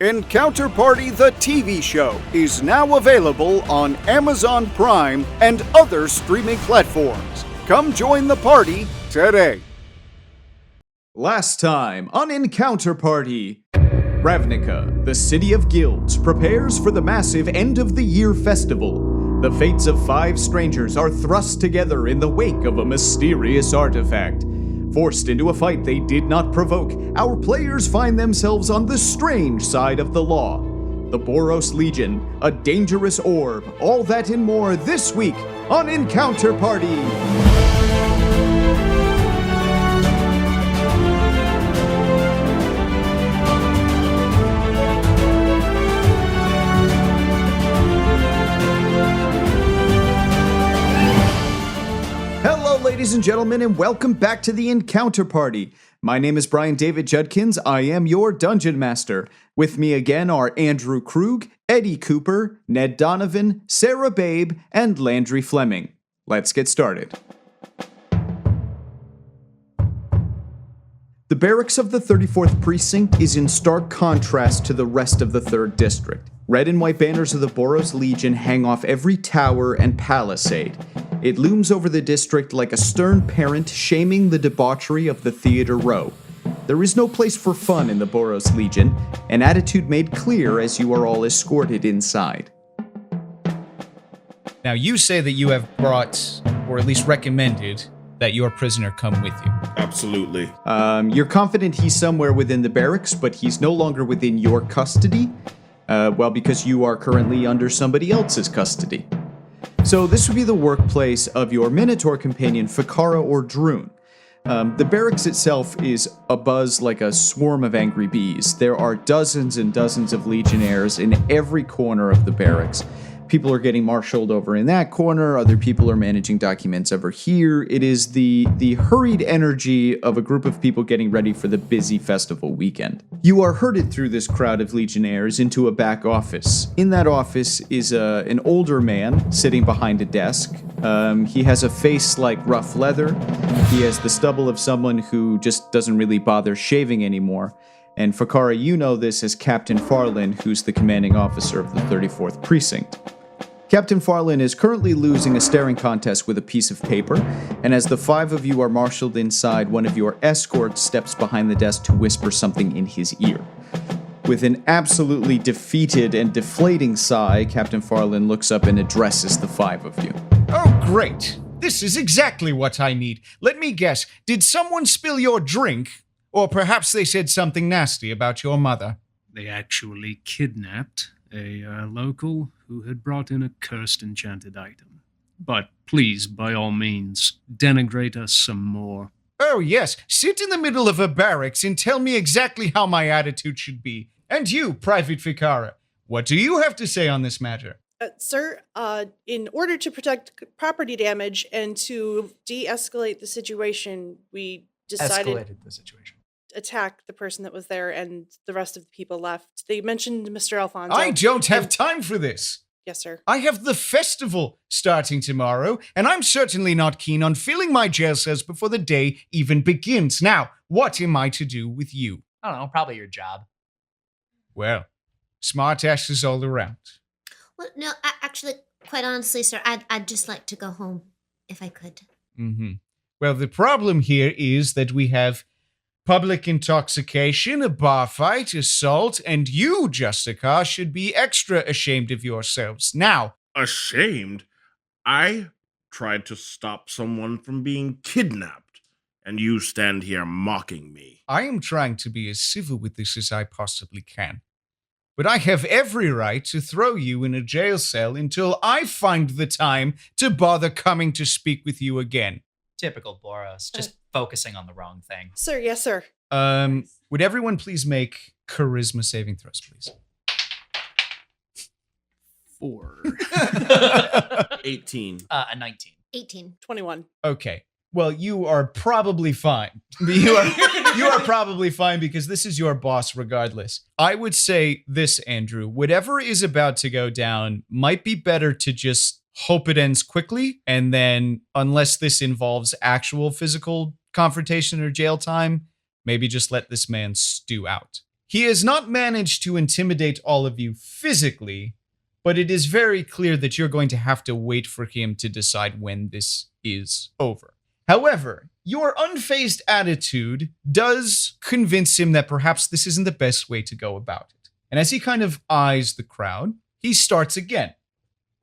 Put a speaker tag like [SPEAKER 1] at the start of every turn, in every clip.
[SPEAKER 1] Encounter Party the TV show is now available on Amazon Prime and other streaming platforms. Come join the party today.
[SPEAKER 2] Last time on Encounter Party, Ravnica, the city of guilds, prepares for the massive end-of-the-year festival. The fates of 5 strangers are thrust together in the wake of a mysterious artifact. Forced into a fight they did not provoke, our players find themselves on the strange side of the law. The Boros Legion, a dangerous orb, all that and more this week on Encounter Party. Ladies and gentlemen, and welcome back to the Encounter Party. My name is Brian David Judkins. I am your Dungeon Master. With me again are Andrew Krug, Eddie Cooper, Ned Donovan, Sarah Babe, and Landry Fleming. Let's get started. The barracks of the 34th Precinct is in stark contrast to the rest of the 3rd District. Red and white banners of the Boros Legion hang off every tower and palisade. It looms over the district like a stern parent shaming the debauchery of the Theater Row. There is no place for fun in the Boros Legion, an attitude made clear as you are all escorted inside.
[SPEAKER 3] Now, you say that you have brought, or at least recommended, that your prisoner come with you.
[SPEAKER 4] Absolutely.
[SPEAKER 2] You're confident he's somewhere within the barracks, but he's no longer within your custody. Because you are currently under somebody else's custody. So this would be the workplace of your Minotaur companion, Fikara or Droon. The barracks itself is abuzz like a swarm of angry bees. There are dozens and dozens of legionnaires in every corner of the barracks. People are getting marshaled over in that corner, other people are managing documents over here. It is the hurried energy of a group of people getting ready for the busy festival weekend. You are herded through this crowd of legionnaires into a back office. In that office is an older man sitting behind a desk. He has a face like rough leather. He has the stubble of someone who just doesn't really bother shaving anymore. And Fikara, you know this as Captain Farlin, who's the commanding officer of the 34th Precinct. Captain Farlin is currently losing a staring contest with a piece of paper, and as the 5 of you are marshaled inside, one of your escorts steps behind the desk to whisper something in his ear. With an absolutely defeated and deflating sigh, Captain Farlin looks up and addresses the 5 of you.
[SPEAKER 3] Oh, great. This is exactly what I need. Let me guess, did someone spill your drink? Or perhaps they said something nasty about your mother?
[SPEAKER 5] They actually kidnapped a local who had brought in a cursed enchanted item. But please, by all means, denigrate us some more.
[SPEAKER 3] Oh yes, sit in the middle of a barracks and tell me exactly how my attitude should be. And you, Private Fikara, what do you have to say on this matter?
[SPEAKER 6] Sir, in order to protect property damage and to de-escalate the situation, we decided...
[SPEAKER 7] Escalated the situation.
[SPEAKER 6] Attack the person that was there, and the rest of the people left. They mentioned Mr. Alfonso.
[SPEAKER 3] I don't have time for this.
[SPEAKER 6] Yes, sir.
[SPEAKER 3] I have the festival starting tomorrow, and I'm certainly not keen on filling my jail cells before the day even begins. Now, what am I to do with you?
[SPEAKER 7] I don't know, probably your job.
[SPEAKER 3] Well, smart asses all around.
[SPEAKER 8] Well, no, actually, quite honestly, sir, I'd just like to go home, if I could.
[SPEAKER 3] Mm-hmm. Well, the problem here is that we have public intoxication, a bar fight, assault, and you, Justicar, should be extra ashamed of yourselves. Now,
[SPEAKER 4] Ashamed? I tried to stop someone from being kidnapped, and you stand here mocking me.
[SPEAKER 3] I am trying to be as civil with this as I possibly can. But I have every right to throw you in a jail cell until I find the time to bother coming to speak with you again.
[SPEAKER 7] Typical Boros, just focusing on the wrong thing.
[SPEAKER 6] Sir, yes, sir.
[SPEAKER 3] Would everyone please make charisma saving throws, please?
[SPEAKER 5] 4.
[SPEAKER 4] 18.
[SPEAKER 7] A 19.
[SPEAKER 8] 18.
[SPEAKER 6] 21.
[SPEAKER 3] Okay. Well, you are probably fine. You are probably fine because this is your boss regardless. I would say this, Andrew. Whatever is about to go down might be better to just hope it ends quickly, and then, unless this involves actual physical confrontation or jail time, maybe just let this man stew out. He has not managed to intimidate all of you physically, but it is very clear that you're going to have to wait for him to decide when this is over. However, your unfazed attitude does convince him that perhaps this isn't the best way to go about it. And as he kind of eyes the crowd, he starts again.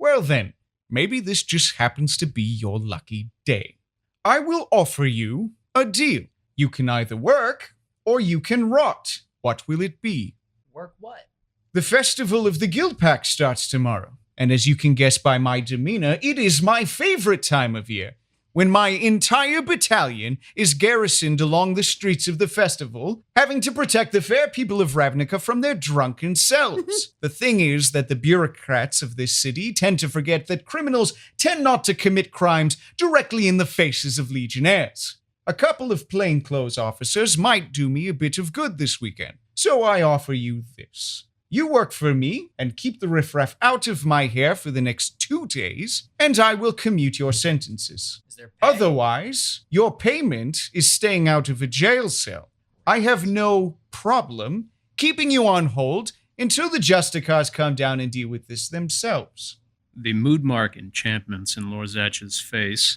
[SPEAKER 3] Well then, maybe this just happens to be your lucky day. I will offer you a deal. You can either work or you can rot. What will it be?
[SPEAKER 7] Work what?
[SPEAKER 3] The festival of the Guildpact starts tomorrow. And as you can guess by my demeanor, it is my favorite time of year, when my entire battalion is garrisoned along the streets of the festival, having to protect the fair people of Ravnica from their drunken selves. The thing is that the bureaucrats of this city tend to forget that criminals tend not to commit crimes directly in the faces of legionnaires. A couple of plainclothes officers might do me a bit of good this weekend, so I offer you this. You work for me and keep the riffraff out of my hair for the next 2 days, and I will commute your sentences.
[SPEAKER 7] Is there pay?
[SPEAKER 3] Otherwise, your payment is staying out of a jail cell. I have no problem keeping you on hold until the Justicars come down and deal with this themselves.
[SPEAKER 5] The mood mark enchantments in Lorzach's face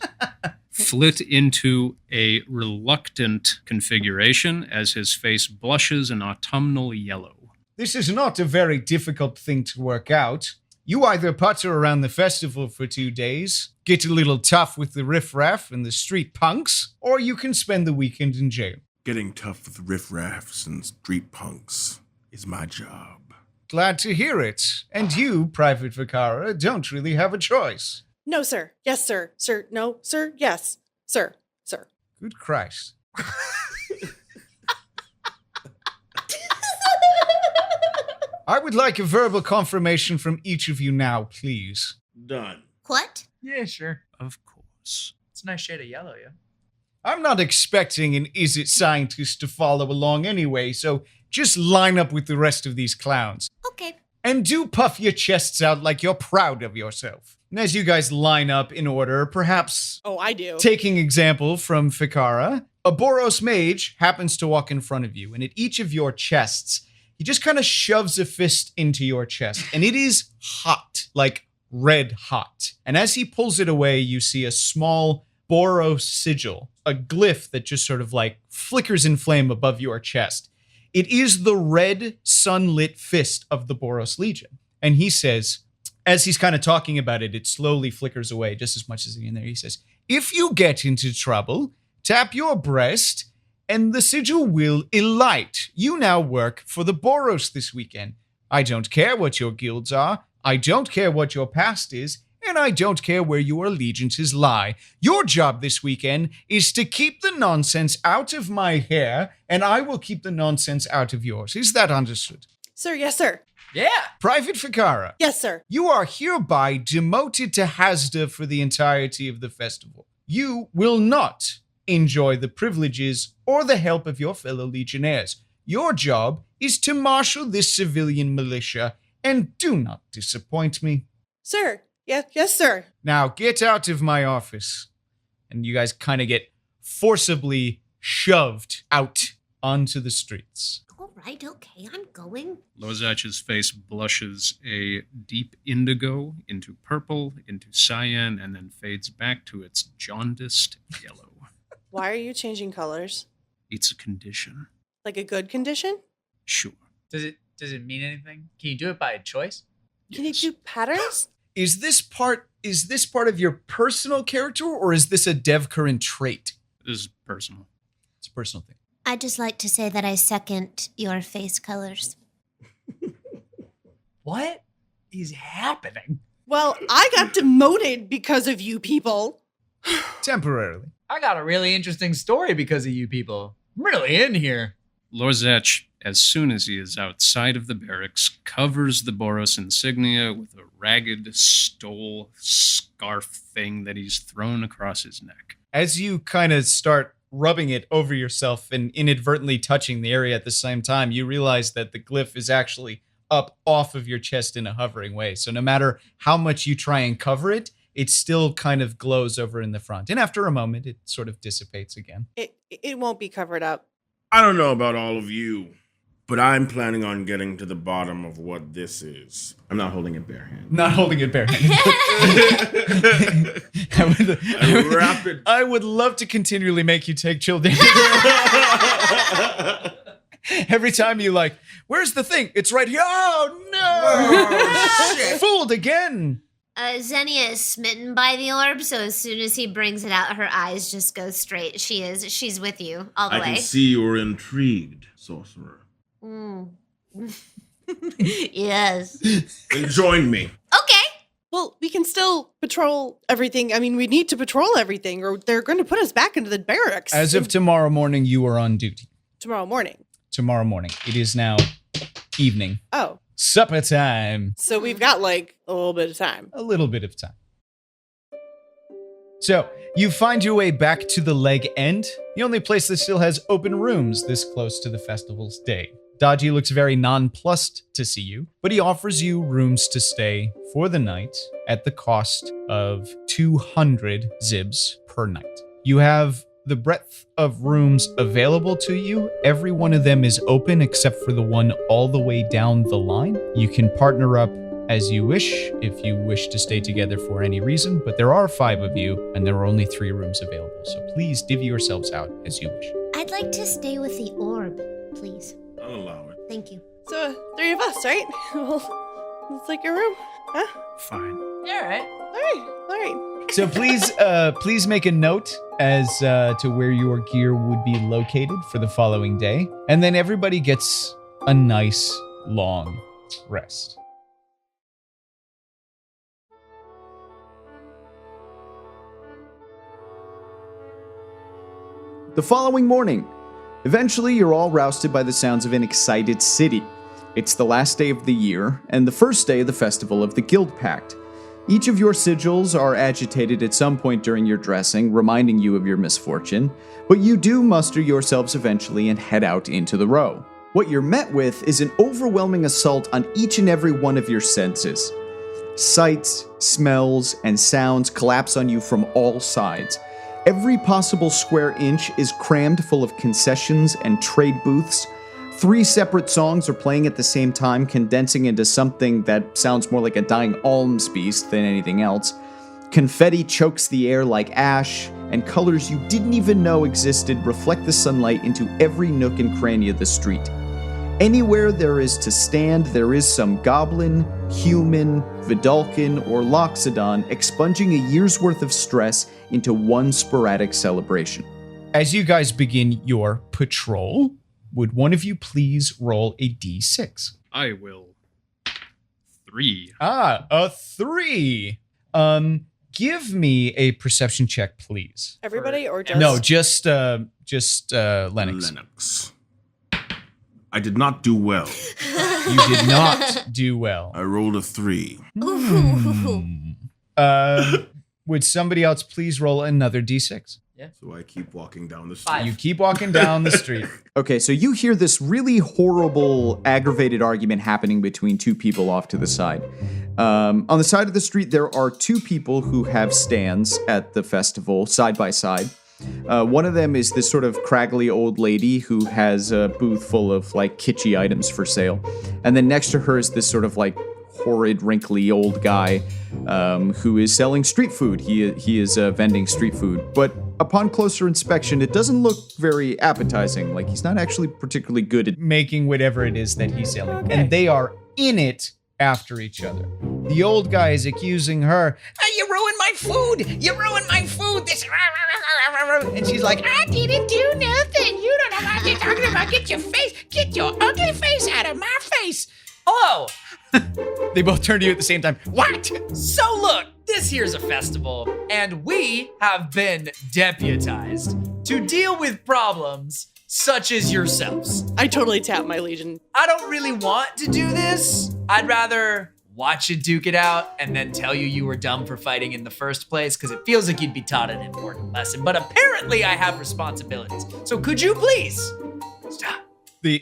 [SPEAKER 5] flit into a reluctant configuration as his face blushes an autumnal yellow.
[SPEAKER 3] This is not a very difficult thing to work out. You either putter around the festival for 2 days, get a little tough with the riffraff and the street punks, or you can spend the weekend in jail.
[SPEAKER 4] Getting tough with riffraffs and street punks is my job.
[SPEAKER 3] Glad to hear it. And you, Private Vicara, don't really have a choice.
[SPEAKER 6] No, sir. Yes, sir. Sir. No, sir. Yes, sir. Sir.
[SPEAKER 3] Good Christ. I would like a verbal confirmation from each of you now, please.
[SPEAKER 4] Done.
[SPEAKER 8] What?
[SPEAKER 7] Yeah, sure.
[SPEAKER 5] Of course.
[SPEAKER 7] It's a nice shade of yellow, yeah.
[SPEAKER 3] I'm not expecting an Is It scientist to follow along anyway, so just line up with the rest of these clowns.
[SPEAKER 8] Okay.
[SPEAKER 3] And do puff your chests out like you're proud of yourself. And as you guys line up in order, perhaps
[SPEAKER 6] Oh, I do.
[SPEAKER 3] taking example from Ficara, a Boros mage happens to walk in front of you, and at each of your chests, he just kind of shoves a fist into your chest, and it is hot, like red hot. And as he pulls it away, you see a small Boros sigil, a glyph that just sort of like flickers in flame above your chest. It is the red sunlit fist of the Boros Legion. And he says, as he's kind of talking about it, it slowly flickers away just as much as in there. He says, if you get into trouble, tap your breast and the sigil will alight. You now work for the Boros this weekend. I don't care what your guilds are. I don't care what your past is. And I don't care where your allegiances lie. Your job this weekend is to keep the nonsense out of my hair, and I will keep the nonsense out of yours. Is that understood?
[SPEAKER 6] Sir, yes, sir.
[SPEAKER 7] Yeah.
[SPEAKER 3] Private Ficara,
[SPEAKER 6] Yes, sir.
[SPEAKER 3] you are hereby demoted to Hasda for the entirety of the festival. You will not enjoy the privileges or the help of your fellow legionnaires. Your job is to marshal this civilian militia, and do not disappoint me.
[SPEAKER 6] Sir. Yes, sir.
[SPEAKER 3] Now get out of my office. And you guys kind of get forcibly shoved out onto the streets.
[SPEAKER 8] All right, okay, I'm going.
[SPEAKER 5] Lorzach's face blushes a deep indigo into purple, into cyan, and then fades back to its jaundiced yellow.
[SPEAKER 6] Why are you changing colors?
[SPEAKER 5] It's a condition.
[SPEAKER 6] Like a good condition?
[SPEAKER 5] Sure.
[SPEAKER 7] Does it mean anything? Can you do it by choice?
[SPEAKER 6] Can you do patterns?
[SPEAKER 3] Is this part of your personal character, or is this a dev current trait?
[SPEAKER 5] This is personal.
[SPEAKER 3] It's a personal thing.
[SPEAKER 8] I'd just like to say that I second your face colors.
[SPEAKER 7] What is happening?
[SPEAKER 6] Well, I got demoted because of you people.
[SPEAKER 3] Temporarily.
[SPEAKER 7] I got a really interesting story because of you people. I'm really in here.
[SPEAKER 5] Lorzach, as soon as he is outside of the barracks, covers the Boros insignia with a ragged stole scarf thing that he's thrown across his neck.
[SPEAKER 3] As you kind of start rubbing it over yourself and inadvertently touching the area at the same time, you realize that the glyph is actually up off of your chest in a hovering way. So no matter how much you try and cover it, it still kind of glows over in the front. And after a moment, it sort of dissipates again.
[SPEAKER 6] It won't be covered up.
[SPEAKER 4] I don't know about all of you, But I'm planning on getting to the bottom of what this is. I'm not holding it barehanded.
[SPEAKER 3] Not holding it barehanded. I would love to continually make you take chill damage. Every time you like, where's the thing? It's right here. Oh no!
[SPEAKER 4] Shit.
[SPEAKER 3] Fooled again.
[SPEAKER 8] Xenia is smitten by the orb, so as soon as he brings it out, her eyes just go straight. She's with you all the way.
[SPEAKER 4] I can see you're intrigued, sorcerer.
[SPEAKER 8] Mm. Yes.
[SPEAKER 4] Then join me.
[SPEAKER 8] Okay.
[SPEAKER 6] Well, we can still patrol everything. I mean, we need to patrol everything, or they're going to put us back into the barracks.
[SPEAKER 3] As of tomorrow morning, you are on duty.
[SPEAKER 6] Tomorrow morning.
[SPEAKER 3] Tomorrow morning. It is now evening.
[SPEAKER 6] Oh.
[SPEAKER 3] Supper time.
[SPEAKER 6] So we've got like a little bit of time.
[SPEAKER 3] A little bit of time. So, you find your way back to the leg end, the only place that still has open rooms this close to the festival's day. Dodgy looks very nonplussed to see you, but he offers you rooms to stay for the night at the cost of 200 zibs per night. You have the breadth of rooms available to you. Every one of them is open except for the one all the way down the line. You can partner up as you wish if you wish to stay together for any reason, but there are 5 of you and there are only 3 rooms available. So please divvy yourselves out as you wish.
[SPEAKER 8] I'd like to stay with the orb, please.
[SPEAKER 4] I'll allow it.
[SPEAKER 8] Thank you.
[SPEAKER 6] So 3 of us, right? Well, it's like your room, huh?
[SPEAKER 5] Fine.
[SPEAKER 7] Yeah, all right.
[SPEAKER 6] All right.
[SPEAKER 3] So please make a note as to where your gear would be located for the following day. And then everybody gets a nice long rest.
[SPEAKER 2] The following morning, eventually you're all roused by the sounds of an excited city. It's the last day of the year, and the first day of the festival of the Guildpact. Each of your sigils are agitated at some point during your dressing, reminding you of your misfortune, but you do muster yourselves eventually and head out into the row. What you're met with is an overwhelming assault on each and every one of your senses. Sights, smells, and sounds collapse on you from all sides. Every possible square inch is crammed full of concessions and trade booths. 3 separate songs are playing at the same time, condensing into something that sounds more like a dying alms beast than anything else. Confetti chokes the air like ash, and colors you didn't even know existed reflect the sunlight into every nook and cranny of the street. Anywhere there is to stand, there is some goblin, human, Vidalcan, or Loxodon expunging a year's worth of stress into one sporadic celebration.
[SPEAKER 3] As you guys begin your patrol, would one of you please roll a d6?
[SPEAKER 5] I will. 3.
[SPEAKER 3] A 3. Give me a perception check, please.
[SPEAKER 6] Everybody or just
[SPEAKER 3] No, just Lennox.
[SPEAKER 4] Lennox. I did not do well.
[SPEAKER 3] You did not do well.
[SPEAKER 4] I rolled a 3.
[SPEAKER 3] Would somebody else please roll another d6?
[SPEAKER 4] So I keep walking down the street.
[SPEAKER 3] You keep walking down the street.
[SPEAKER 2] Okay, so you hear this really horrible, aggravated argument happening between 2 people off to the side. On the side of the street, there are 2 people who have stands at the festival, side by side. One of them is this sort of craggly old lady who has a booth full of, like, kitschy items for sale. And then next to her is this sort of, like, horrid, wrinkly old guy who is selling street food. He is vending street food. But upon closer inspection, it doesn't look very appetizing. Like, he's not actually particularly good at
[SPEAKER 3] making whatever it is that he's selling. And they are in it after each other. The old guy is accusing her, you ruined my food! You ruined my food! This... And she's like, I didn't do nothing! You don't know what you're talking about! Get your ugly face out of my face!
[SPEAKER 7] Hello.
[SPEAKER 3] They both turn to you at the same time. What?
[SPEAKER 7] So look, this here's a festival, and we have been deputized to deal with problems such as yourselves.
[SPEAKER 6] I totally tap my Legion.
[SPEAKER 7] I don't really want to do this. I'd rather watch you duke it out and then tell you were dumb for fighting in the first place, because it feels like you'd be taught an important lesson. But apparently I have responsibilities. So could you please stop?
[SPEAKER 3] The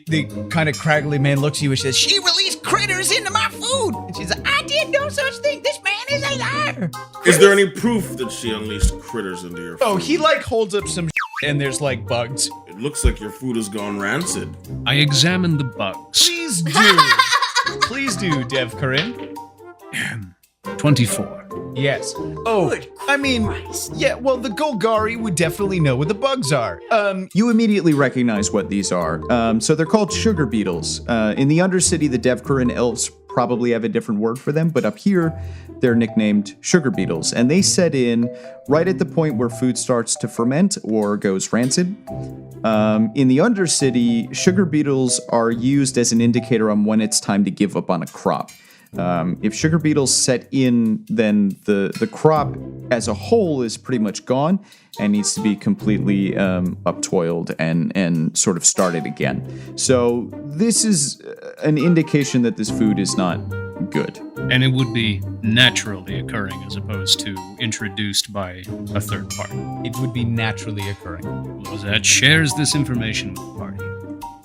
[SPEAKER 3] kind of craggly man looks at you and says, she released critters into my food! And she's like, I did no such thing! This man is a liar!
[SPEAKER 4] Is there any proof that she unleashed critters into your food?
[SPEAKER 3] Oh, he like holds up some and there's like bugs.
[SPEAKER 4] It looks like your food has gone rancid.
[SPEAKER 5] I examined the bugs.
[SPEAKER 3] Please do. Please do, Dev Corinne.
[SPEAKER 5] 24.
[SPEAKER 3] Yes. Oh, I mean, yeah, well, the Golgari would definitely know what the bugs are.
[SPEAKER 2] You immediately recognize what these are. So they're called sugar beetles. In the Undercity, the Devkarin elves probably have a different word for them, but up here, they're nicknamed sugar beetles. And they set in right at the point where food starts to ferment or goes rancid. In the Undercity, sugar beetles are used as an indicator on when it's time to give up on a crop. If sugar beetles set in, then the crop as a whole is pretty much gone and needs to be completely uptoiled and sort of started again. So this is an indication that this food is not good.
[SPEAKER 5] And it would be naturally occurring as opposed to introduced by a third party.
[SPEAKER 3] It would be naturally occurring.
[SPEAKER 5] Lozat shares this information with the party.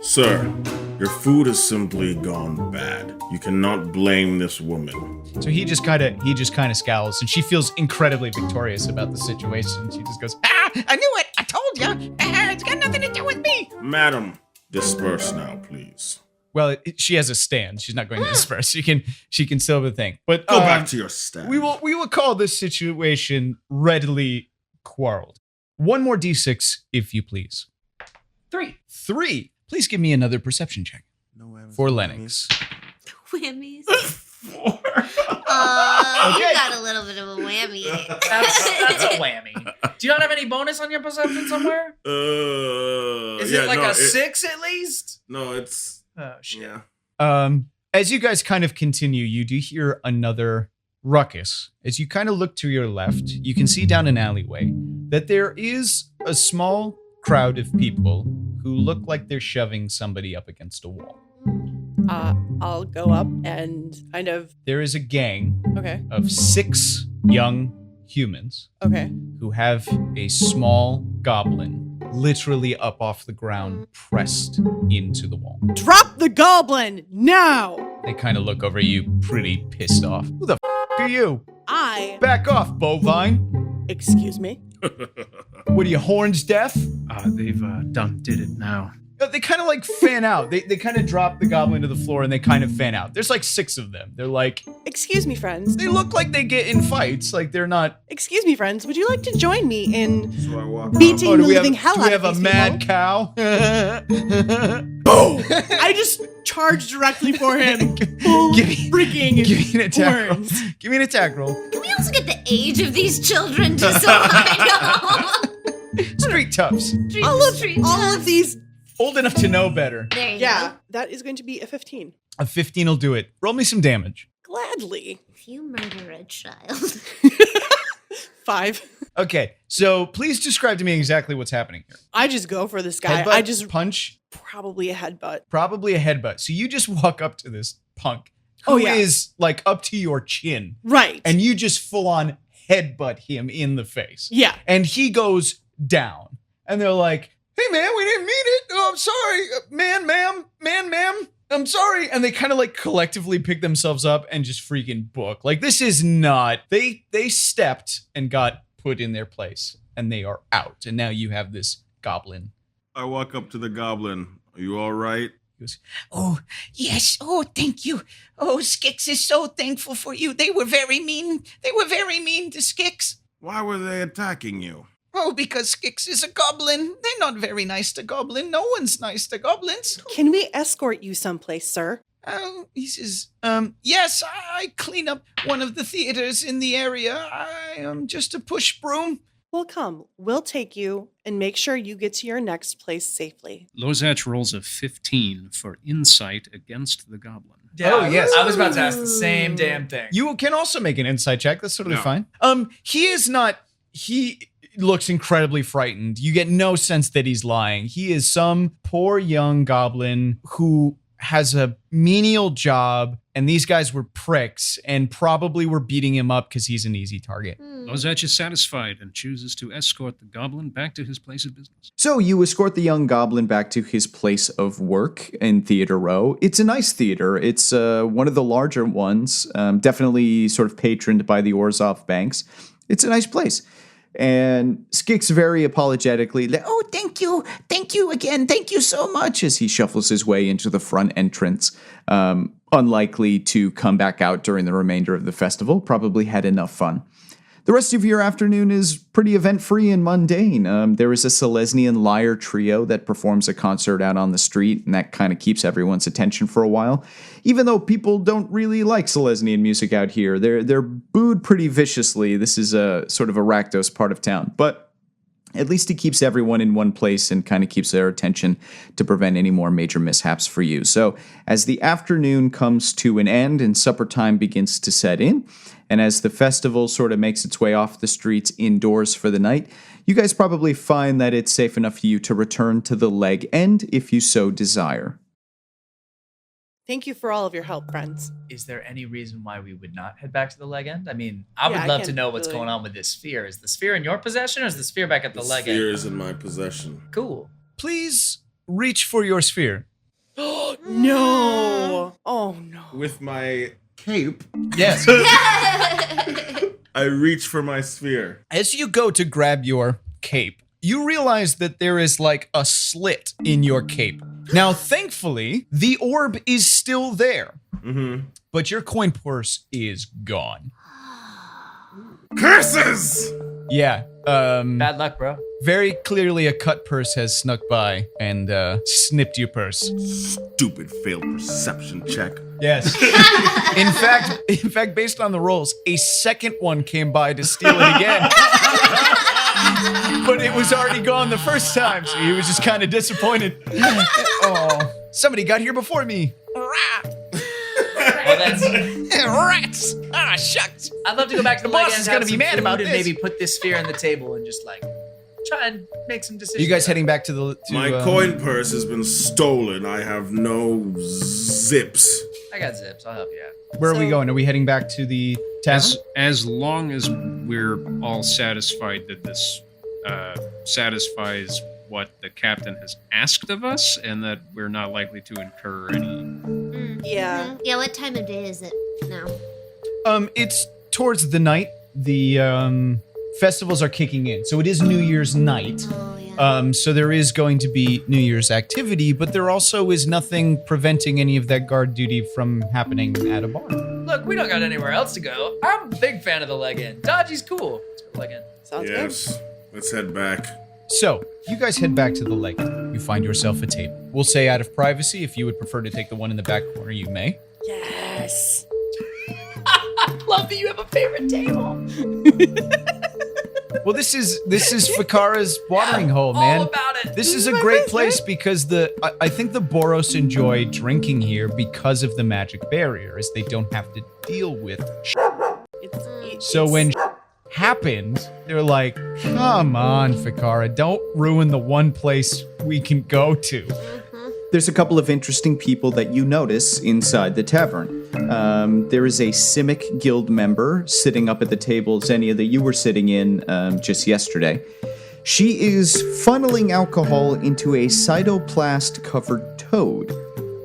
[SPEAKER 4] Sir, your food has simply gone bad. You cannot blame this woman.
[SPEAKER 3] So he just kind of scowls, and she feels incredibly victorious about the situation. She just goes, "Ah, I knew it! I told you! It's got nothing to do with me!"
[SPEAKER 4] Madam, disperse now, please.
[SPEAKER 3] Well, she has a stand. She's not going to disperse. She can still have a thing. But
[SPEAKER 4] Go back to your stand.
[SPEAKER 3] We will call this situation readily quarreled. One more d6, if you please. 3. Please give me another perception check. For Lennox.
[SPEAKER 8] Whammies.
[SPEAKER 4] 4.
[SPEAKER 8] You got a little bit of a whammy.
[SPEAKER 7] That's a whammy. Do you not have any bonus on your perception somewhere? Is it like a 6 at least?
[SPEAKER 4] No, it's...
[SPEAKER 7] Oh, shit.
[SPEAKER 4] Yeah.
[SPEAKER 3] As you guys kind of continue, you do hear another ruckus. As you kind of look to your left, you can see down an alleyway that there is a small crowd of people who look like they're shoving somebody up against a wall.
[SPEAKER 6] I'll go up and kind of...
[SPEAKER 3] There is a gang
[SPEAKER 6] Okay.
[SPEAKER 3] of 6 young humans
[SPEAKER 6] Okay.
[SPEAKER 3] who have a small goblin literally up off the ground, pressed into the wall.
[SPEAKER 6] Drop the goblin now!
[SPEAKER 3] They kind of look over at you pretty pissed off. Who the are you? Back off, bovine.
[SPEAKER 6] Excuse me?
[SPEAKER 3] What are you, horns deaf?
[SPEAKER 5] They've did it now.
[SPEAKER 3] They kind of like fan out. They kind of drop the goblin to the floor and they kind of fan out. There's like 6 of them. They're like...
[SPEAKER 6] Excuse me, friends.
[SPEAKER 3] They look like they get in fights. Like they're not...
[SPEAKER 6] Excuse me, friends. Would you like to join me in
[SPEAKER 4] So I walk
[SPEAKER 6] beating
[SPEAKER 4] up.
[SPEAKER 6] the living hell
[SPEAKER 3] do we
[SPEAKER 6] out
[SPEAKER 3] have
[SPEAKER 6] of
[SPEAKER 3] a
[SPEAKER 6] these
[SPEAKER 3] mad
[SPEAKER 6] people?
[SPEAKER 3] cow?
[SPEAKER 6] Boom! I just charged directly for him. Full freaking
[SPEAKER 3] give me an attack roll.
[SPEAKER 6] horns.
[SPEAKER 3] Give me an attack roll.
[SPEAKER 8] Can we also get the age of these children just so I know?
[SPEAKER 3] Street toughs.
[SPEAKER 6] All of these...
[SPEAKER 3] Old enough to know better.
[SPEAKER 8] There you
[SPEAKER 6] Yeah,
[SPEAKER 8] go.
[SPEAKER 6] that is going to be a 15.
[SPEAKER 3] A 15 will do it. Roll me some damage.
[SPEAKER 6] Gladly.
[SPEAKER 8] If you murder a child.
[SPEAKER 6] 5.
[SPEAKER 3] Okay, so please describe to me exactly what's happening here.
[SPEAKER 6] I just go for this guy.
[SPEAKER 3] Headbutt,
[SPEAKER 6] I just...
[SPEAKER 3] punch,
[SPEAKER 6] Probably a headbutt.
[SPEAKER 3] probably a headbutt. So you just walk up to this punk who is like up to your chin,
[SPEAKER 6] Right.
[SPEAKER 3] and you just full on headbutt him in the face.
[SPEAKER 6] Yeah.
[SPEAKER 3] And he goes down, and they're like, "Hey man, we didn't mean it. Oh, I'm sorry, ma'am. I'm sorry." And they kind of like collectively pick themselves up and just freaking book. Like this is not. They stepped and got put in their place, and they are out. And now you have this goblin.
[SPEAKER 4] I walk up to the goblin. Are you all right?
[SPEAKER 3] He goes,
[SPEAKER 9] Oh, yes. Oh, thank you. Oh, Skix is so thankful for you. They were very mean. They were very mean to Skix.
[SPEAKER 4] Why were they attacking you?
[SPEAKER 9] Oh, because Skix is a goblin. They're not very nice to goblin. No one's nice to goblins.
[SPEAKER 6] Can we escort you someplace, sir?
[SPEAKER 9] Oh, he says, yes, I clean up one of the theaters in the area. I am just a push broom.
[SPEAKER 6] Well, come. We'll take you and make sure you get to your next place safely.
[SPEAKER 5] Lozach rolls a 15 for insight against the goblin.
[SPEAKER 7] Yeah,
[SPEAKER 3] Oh, yes.
[SPEAKER 7] I was about to ask the same damn thing.
[SPEAKER 3] you can also make an insight check. That's totally
[SPEAKER 4] No.
[SPEAKER 3] fine. He is not. He looks incredibly frightened. You get no sense that he's lying. He is some poor young goblin who has a menial job, and these guys were pricks and probably were beating him up because he's an easy target.
[SPEAKER 5] Lozach is satisfied and chooses to escort the goblin back to his place of business.
[SPEAKER 2] So you escort the young goblin back to his place of work in Theater Row. It's a nice theater. It's one of the larger ones, definitely sort of patroned by the Orzhov banks. It's a nice place. And Skix very apologetically, oh, thank you again, thank you so much, as he shuffles his way into the front entrance. Unlikely to come back out during the remainder of the festival, probably had enough fun. The rest of your afternoon is pretty event-free and mundane. There is a Selesnian lyre trio that performs a concert out on the street, and that kind of keeps everyone's attention for a while. Even though people don't really like Selesnian music out here, they're booed pretty viciously. This is a sort of a Rakdos part of town, but at least it keeps everyone in one place and kind of keeps their attention to prevent any more major mishaps for you. So as the afternoon comes to an end and supper time begins to set in, and as the festival sort of makes its way off the streets indoors for the night, you guys probably find that it's safe enough for you to return to the leg end if you so desire.
[SPEAKER 6] Thank you for all of your help, friends.
[SPEAKER 7] Is there any reason why we would not head back to the leg end? I mean, I would love to know what's going on with this sphere. Is the sphere in your possession, or is the sphere back at the leg end?
[SPEAKER 4] The sphere is in my possession.
[SPEAKER 7] Cool.
[SPEAKER 3] Please reach for your sphere.
[SPEAKER 6] No. Oh, no.
[SPEAKER 4] With my cape,
[SPEAKER 3] Yes.
[SPEAKER 4] I reach for my sphere.
[SPEAKER 3] As you go to grab your cape, you realize that there is like a slit in your cape. Now, thankfully, the orb is still there, but your coin purse is gone.
[SPEAKER 4] Curses!
[SPEAKER 3] Yeah.
[SPEAKER 7] Bad luck, bro.
[SPEAKER 3] Very clearly a cut purse has snuck by and snipped your purse.
[SPEAKER 4] Stupid failed perception check.
[SPEAKER 3] Yes. in fact, based on the rolls, a second one came by to steal it again. But it was already gone the first time, so he was just kind of disappointed. Oh, somebody got here before me.
[SPEAKER 7] Well, that's
[SPEAKER 9] Rats! Ah, shucks.
[SPEAKER 7] I'd love to go back to the
[SPEAKER 3] boss
[SPEAKER 7] leg end,
[SPEAKER 3] is
[SPEAKER 7] have
[SPEAKER 3] gonna be
[SPEAKER 7] some
[SPEAKER 3] mad
[SPEAKER 7] food,
[SPEAKER 3] about
[SPEAKER 7] and
[SPEAKER 3] this.
[SPEAKER 7] maybe put this sphere on the table and just like try and make some decisions.
[SPEAKER 3] Are you guys heading back to the?
[SPEAKER 4] My coin purse has been stolen. I have no zips.
[SPEAKER 7] I got zips. I'll help you out.
[SPEAKER 3] Where are we going? Are we heading back to the tavern?
[SPEAKER 5] As long as we're all satisfied that this satisfies what the captain has asked of us, and that we're not likely to incur any.
[SPEAKER 6] Yeah.
[SPEAKER 8] Yeah, what time of day is it now?
[SPEAKER 3] It's towards the night. The festivals are kicking in, so it is New Year's night.
[SPEAKER 8] Oh, yeah.
[SPEAKER 3] So there is going to be New Year's activity, but there also is nothing preventing any of that guard duty from happening at a bar.
[SPEAKER 7] Look, we don't got anywhere else to go. I'm a big fan of the leg end. Dodgy's cool. Let's go leg end.
[SPEAKER 6] Sounds
[SPEAKER 4] Yes. Let's head back.
[SPEAKER 3] So, you guys head back to the lake. You find yourself a table. We'll say out of privacy, if you would prefer to take the one in the back corner, you may.
[SPEAKER 6] good. Yes.
[SPEAKER 7] Love that you have a favorite table.
[SPEAKER 3] Well, this is Fikara's watering hole, man.
[SPEAKER 7] All about it.
[SPEAKER 3] This is a great place because I think the Boros enjoy drinking here because of the magic barrier, as they don't have to deal with So when happened, they're like, come on, Fikara, don't ruin the one place we can go to.
[SPEAKER 2] There's a couple of interesting people that you notice inside the tavern. There is a Simic Guild member sitting up at the table, Xenia, that you were sitting in just yesterday. She is funneling alcohol into a cytoplast-covered toad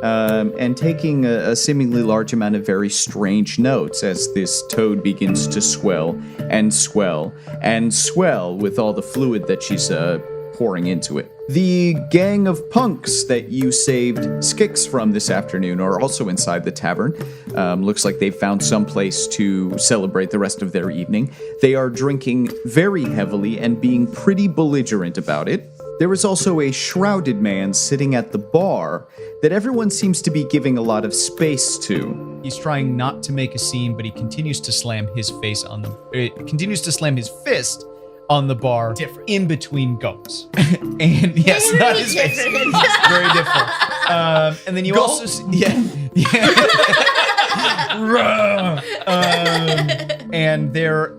[SPEAKER 2] and taking a seemingly large amount of very strange notes as this toad begins to swell and swell and swell with all the fluid that she's pouring into it. The gang of punks that you saved Skix from this afternoon are also inside the tavern. Looks like they've found some place to celebrate the rest of their evening. They are drinking very heavily and being pretty belligerent about it. There is also a shrouded man sitting at the bar that everyone seems to be giving a lot of space to.
[SPEAKER 3] He's trying not to make a scene, but he continues to slam his fist on the bar in between goes. And yes, not his face. Very different. And then you also and they're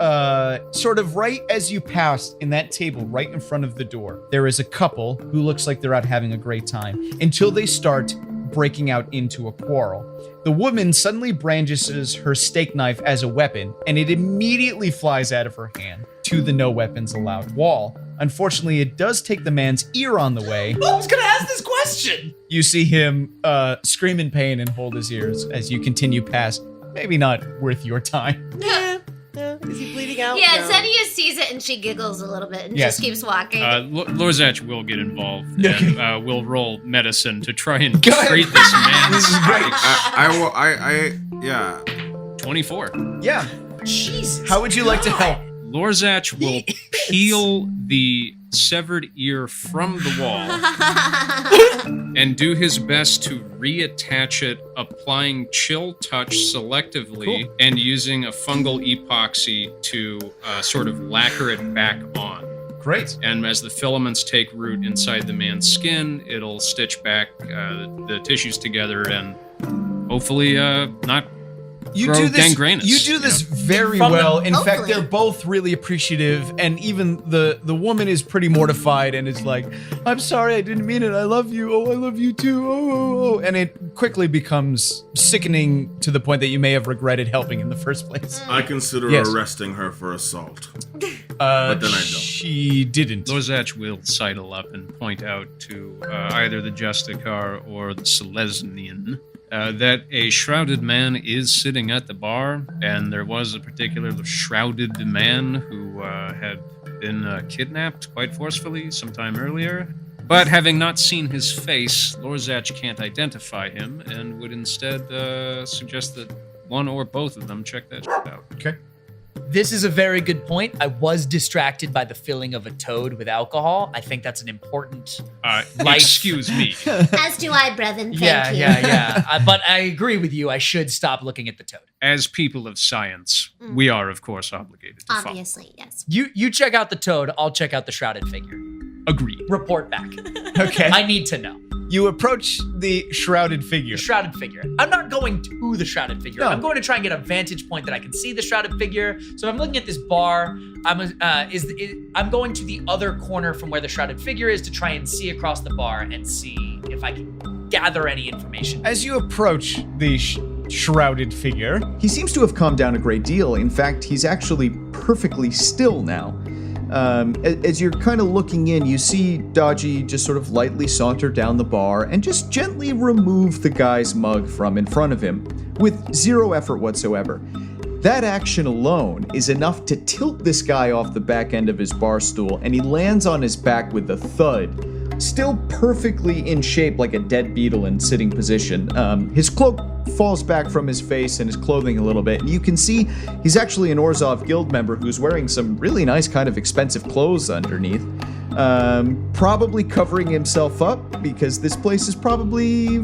[SPEAKER 3] sort of right as you pass in that table right in front of the door. There is a couple who looks like they're out having a great time until they start breaking out into a quarrel. The woman suddenly brandishes her steak knife as a weapon, and it immediately flies out of her hand to the no weapons allowed wall. Unfortunately, it does take the man's ear on the way.
[SPEAKER 7] I was gonna ask this question.
[SPEAKER 3] You see him scream in pain and hold his ears as you continue past. Maybe not worth your time.
[SPEAKER 6] Yeah. Is he bleeding freaking out?
[SPEAKER 8] Yeah,
[SPEAKER 6] No.
[SPEAKER 8] Xenia sees it and she giggles a little bit and
[SPEAKER 3] Yes.
[SPEAKER 8] just keeps walking.
[SPEAKER 5] Lorzach will get involved
[SPEAKER 3] Okay.
[SPEAKER 5] and will roll medicine to try and
[SPEAKER 3] Go ahead.
[SPEAKER 5] treat this man.
[SPEAKER 3] This is great.
[SPEAKER 4] Yeah.
[SPEAKER 5] 24.
[SPEAKER 3] Yeah.
[SPEAKER 7] Jesus.
[SPEAKER 3] How would you like to help?
[SPEAKER 5] Lorzach will peel the severed ear from the wall and do his best to reattach it, applying chill touch selectively and using a fungal epoxy to sort of lacquer it back on.
[SPEAKER 3] Great.
[SPEAKER 5] And as the filaments take root inside the man's skin, it'll stitch back the tissues together and hopefully not grow gangrenous.
[SPEAKER 3] You do this very
[SPEAKER 7] From the-
[SPEAKER 3] well. In fact,
[SPEAKER 8] Hopefully.
[SPEAKER 3] they're both really appreciative, and even the woman is pretty mortified and is like, "I'm sorry, I didn't mean it. I love you. Oh, I love you too. Oh." And it quickly becomes sickening to the point that you may have regretted helping in the first place.
[SPEAKER 4] I consider
[SPEAKER 3] Yes.
[SPEAKER 4] arresting her for assault.
[SPEAKER 3] But
[SPEAKER 4] then I don't.
[SPEAKER 3] She didn't.
[SPEAKER 5] Lorzach will sidle up and point out to either the Justicar or the Selesnian that a shrouded man is sitting at the bar, and there was a particular shrouded man who had been kidnapped quite forcefully sometime earlier. But having not seen his face, Lorzach can't identify him and would instead suggest that one or both of them check that shit out.
[SPEAKER 3] Okay.
[SPEAKER 7] This is a very good point. I was distracted by the filling of a toad with alcohol. I think that's an important life.
[SPEAKER 5] Excuse me.
[SPEAKER 8] As do I, brethren. Thank you.
[SPEAKER 7] Yeah. But I agree with you. I should stop looking at the toad.
[SPEAKER 5] As people of science, we are, of course, obligated to follow.
[SPEAKER 8] Obviously, yes.
[SPEAKER 7] You check out the toad. I'll check out the shrouded figure.
[SPEAKER 5] Agreed.
[SPEAKER 7] Report back.
[SPEAKER 3] Okay.
[SPEAKER 7] I need to know.
[SPEAKER 3] You approach the shrouded figure.
[SPEAKER 7] The shrouded figure. I'm not going to the shrouded figure.
[SPEAKER 3] No.
[SPEAKER 7] I'm going to try and get a vantage point that I can see the shrouded figure. So if I'm looking at this bar, I'm going to the other corner from where the shrouded figure is to try and see across the bar and see if I can gather any information.
[SPEAKER 3] As you approach the shrouded figure,
[SPEAKER 2] He seems to have calmed down a great deal. In fact, he's actually perfectly still now. As you're kind of looking in, you see Dodgy just sort of lightly saunter down the bar and just gently remove the guy's mug from in front of him with zero effort whatsoever. That action alone is enough to tilt this guy off the back end of his bar stool, and he lands on his back with a thud, still perfectly in shape like a dead beetle in sitting position. His cloak falls back from his face and his clothing a little bit, and you can see he's actually an Orzhov guild member who's wearing some really nice kind of expensive clothes underneath. Probably covering himself up because this place is probably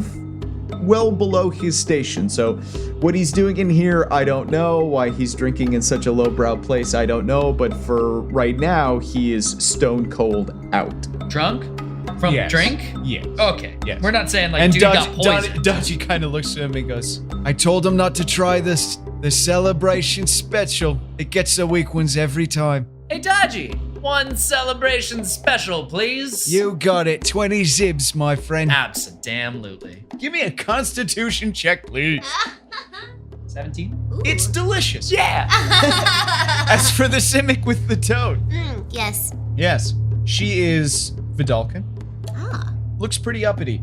[SPEAKER 2] well below his station. So what he's doing in here, I don't know. Why he's drinking in such a lowbrow place, I don't know. But for right now, he is stone cold out.
[SPEAKER 7] Drunk? From
[SPEAKER 3] Yes.
[SPEAKER 7] drink?
[SPEAKER 3] Yes.
[SPEAKER 7] Okay.
[SPEAKER 3] Yes.
[SPEAKER 7] We're not saying like
[SPEAKER 3] and
[SPEAKER 7] dude got poisoned.
[SPEAKER 3] Dodgy kind of looks at him and goes, "I told him not to try this. The celebration special. It gets the weak ones every time."
[SPEAKER 7] Hey, Dodgy, one celebration special, please.
[SPEAKER 3] You got it. 20 zibs, my friend.
[SPEAKER 7] Abso-damn-lutely.
[SPEAKER 3] Give me a constitution check, please.
[SPEAKER 7] 17?
[SPEAKER 3] It's delicious.
[SPEAKER 7] Yeah!
[SPEAKER 3] As for the Simic with the toad.
[SPEAKER 8] Yes.
[SPEAKER 3] Yes, she is Vidalkin.
[SPEAKER 8] Ah.
[SPEAKER 3] Looks pretty uppity.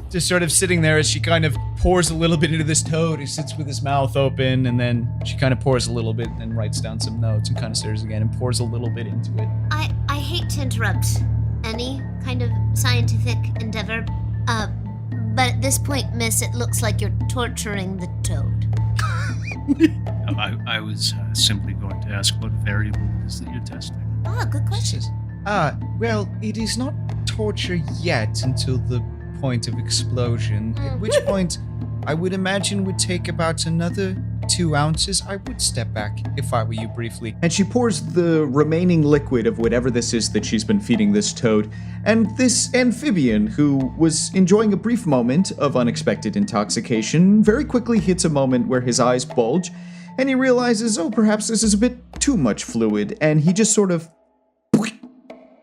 [SPEAKER 3] Just sort of sitting there as she kind of pours a little bit into this toad. He sits with his mouth open, and then she kind of pours a little bit and writes down some notes and kind of stares again and pours a little bit into it.
[SPEAKER 8] I hate to interrupt any kind of scientific endeavor, but at this point, miss, it looks like you're torturing the toad.
[SPEAKER 5] I was simply going to ask what variable it is that you're testing.
[SPEAKER 8] Ah, good question.
[SPEAKER 3] Well, it is not torture yet until the point of explosion, at which point I would imagine would take about another 2 ounces. I would step back if I were you briefly.
[SPEAKER 2] And she pours the remaining liquid of whatever this is that she's been feeding this toad, and this amphibian, who was enjoying a brief moment of unexpected intoxication, very quickly hits a moment where his eyes bulge, and he realizes, oh, perhaps this is a bit too much fluid, and he just sort of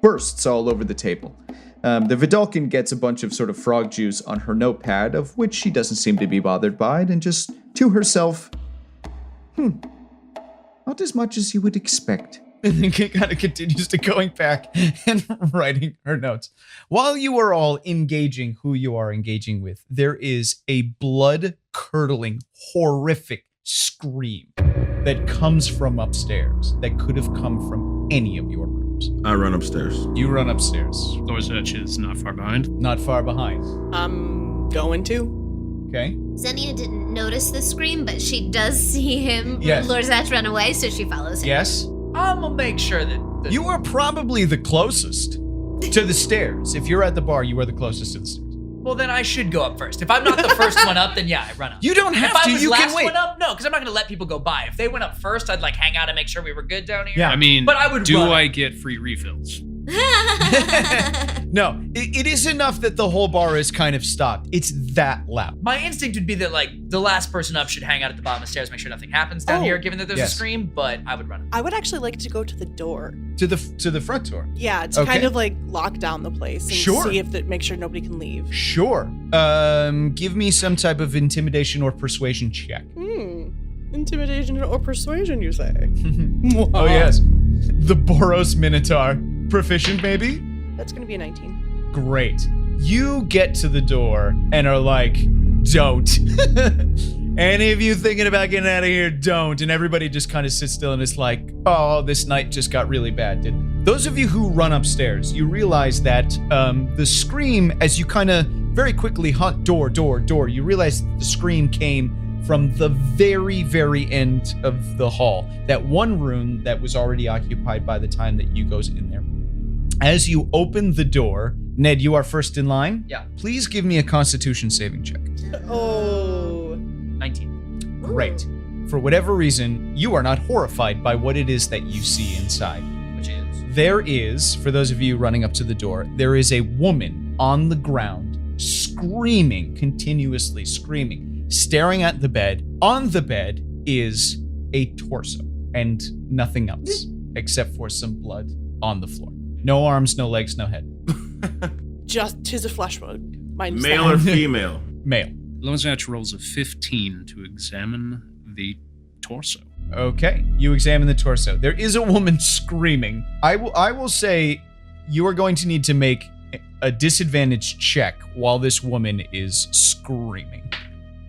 [SPEAKER 2] bursts all over the table. The Vidalkin gets a bunch of sort of frog juice on her notepad, of which she doesn't seem to be bothered by it, and just to herself, not as much as you would expect.
[SPEAKER 3] And then kind of continues to going back and writing her notes. While you are all engaging who you are engaging with, there is a blood-curdling, horrific scream that comes from upstairs that could have come from any of your rooms.
[SPEAKER 4] I run upstairs.
[SPEAKER 3] You run upstairs,
[SPEAKER 5] Lorzech is not far behind.
[SPEAKER 3] not far behind.
[SPEAKER 6] I'm going to.
[SPEAKER 3] Okay.
[SPEAKER 8] Xenia didn't notice the scream, but she does see him,
[SPEAKER 3] Yes.
[SPEAKER 8] Lorzach, run away, so she follows him.
[SPEAKER 3] Yes.
[SPEAKER 7] I'm gonna make sure that
[SPEAKER 3] You are probably the closest to the stairs. If you're at the bar, you are the closest to the stairs.
[SPEAKER 7] Well, then I should go up first. If I'm not the first one up, then yeah, I run up.
[SPEAKER 3] You don't have
[SPEAKER 7] if
[SPEAKER 3] to.
[SPEAKER 7] I was
[SPEAKER 3] You
[SPEAKER 7] last
[SPEAKER 3] can wait.
[SPEAKER 7] one up, no, because I'm not gonna let people go by. If they went up first, I'd like hang out and make sure we were good down here.
[SPEAKER 3] Yeah.
[SPEAKER 5] I mean,
[SPEAKER 7] But I would
[SPEAKER 5] do
[SPEAKER 7] run.
[SPEAKER 5] I get free refills?
[SPEAKER 3] No, it is enough that the whole bar is kind of stopped. It's that loud.
[SPEAKER 7] My instinct would be that like the last person up should hang out at the bottom of the stairs, make sure nothing happens down
[SPEAKER 6] Oh.
[SPEAKER 7] here, given that there's
[SPEAKER 3] Yes.
[SPEAKER 7] a scream. But I would run up.
[SPEAKER 6] I would actually like to go to the door.
[SPEAKER 3] To the front door.
[SPEAKER 6] Yeah, to
[SPEAKER 3] Okay.
[SPEAKER 6] kind of like lock down the place and
[SPEAKER 3] Sure.
[SPEAKER 6] see if that make sure nobody can leave.
[SPEAKER 3] Sure. Give me some type of intimidation or persuasion check.
[SPEAKER 6] Intimidation or persuasion, you say?
[SPEAKER 3] Oh yes. The Boros Minotaur. Proficient, maybe?
[SPEAKER 6] That's gonna be a 19.
[SPEAKER 3] Great. You get to the door and are like, don't. Any of you thinking about getting out of here, don't. And everybody just kind of sits still and it's like, oh, this night just got really bad, didn't it? Those of you who run upstairs, you realize that the scream, as you kind of very quickly hunt door, you realize the scream came from the very, very end of the hall. That one room that was already occupied by the time that you goes in there. As you open the door, Ned, you are first in line.
[SPEAKER 7] Yeah.
[SPEAKER 3] Please give me a Constitution saving check.
[SPEAKER 6] Oh.
[SPEAKER 7] 19.
[SPEAKER 3] Great. For whatever reason, you are not horrified by what it is that you see inside.
[SPEAKER 7] Which is
[SPEAKER 3] There is, for those of you running up to the door, there is a woman on the ground screaming, continuously screaming, staring at the bed. On the bed is a torso and nothing else except for some blood on the floor. No arms, no legs, no head.
[SPEAKER 6] Just 'tis a flesh wound. Minus
[SPEAKER 4] Male
[SPEAKER 6] that.
[SPEAKER 4] or female?
[SPEAKER 3] Male.
[SPEAKER 5] Lorzech rolls a 15 to examine the torso.
[SPEAKER 3] Okay, you examine the torso. There is a woman screaming. I will say you are going to need to make a disadvantage check while this woman is screaming.